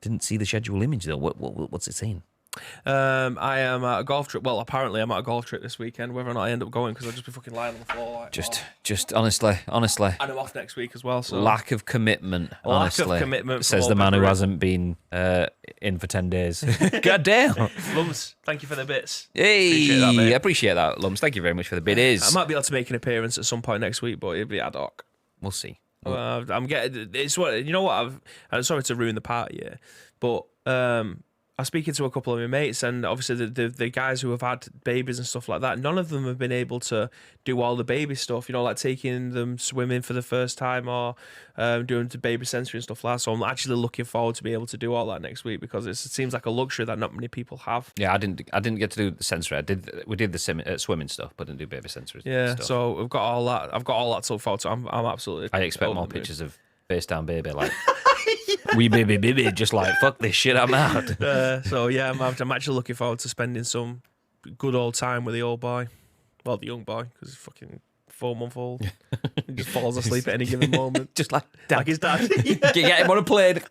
Didn't see the schedule image though. What's it saying? I am at a golf trip. Well, apparently I'm at a golf trip this weekend. Whether or not I end up going, because I'll just be fucking lying on the floor. Like, just honestly. And I'm off next week as well. So lack of commitment. Honestly, lack of commitment. Says the man who hasn't been in for 10 days. God damn. Lums, thank you for the bits. Hey, appreciate that, Lums. Thank you very much for the bit. I might be able to make an appearance at some point next week, but it'll be ad hoc. We'll see. I'm getting. It's what you know. What I'm sorry to ruin the party, yeah, but I was speaking to a couple of my mates, and obviously the guys who have had babies and stuff like that, none of them have been able to do all the baby stuff, you know, like taking them swimming for the first time or doing the baby sensory and stuff like that. So I'm actually looking forward to be able to do all that next week, because it seems like a luxury that not many people have. Yeah, I didn't get to do the sensory. We did the swimming stuff, but didn't do baby sensory. Yeah, stuff. so I've got all that. I've got all that to look forward to. I'm absolutely. I expect more pictures of face down baby, like wee baby, just like fuck this shit, I'm out. So yeah, I'm actually looking forward to spending some good old time with the old boy, well, the young boy, because he's fucking 4-month-old. He just falls asleep at any given moment, just like his dad. Get him on a plane.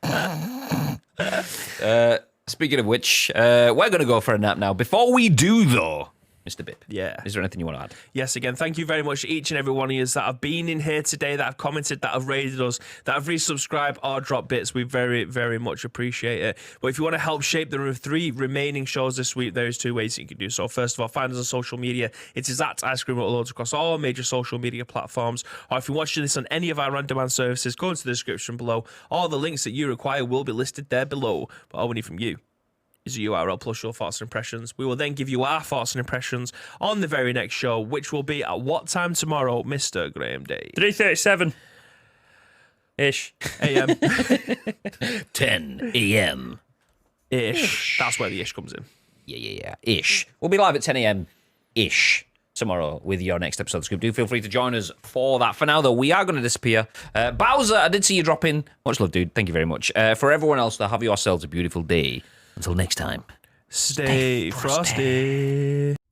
Speaking of which, we're going to go for a nap now. Before we do, though, Mr. Bip, is there anything you want to add? Yes, again, thank you very much to each and every one of you that have been in here today, that have commented, that have rated us, that have resubscribed or dropped bits. We very, very much appreciate it. But if you want to help shape the 3 remaining shows this week, there's 2 ways you can do so. First of all, find us on social media. It is at Ice Cream Uploads across all major social media platforms. Or if you're watching this on any of our on-demand services, go into the description below. All the links that you require will be listed there below. But all we need from you is a URL plus your thoughts and impressions. We will then give you our thoughts and impressions on the very next show, which will be at what time tomorrow, Mr. Graham Day? 3:37 ish a.m. 10 a.m. ish. That's where the ish comes in. Yeah. Ish. We'll be live at 10 a.m. ish tomorrow with your next episode of Scoop. Do feel free to join us for that. For now, though, we are going to disappear. Bowser, I did see you drop in. Much love, dude. Thank you very much. For everyone else, though, have yourselves a beautiful day. Until next time, stay frosty.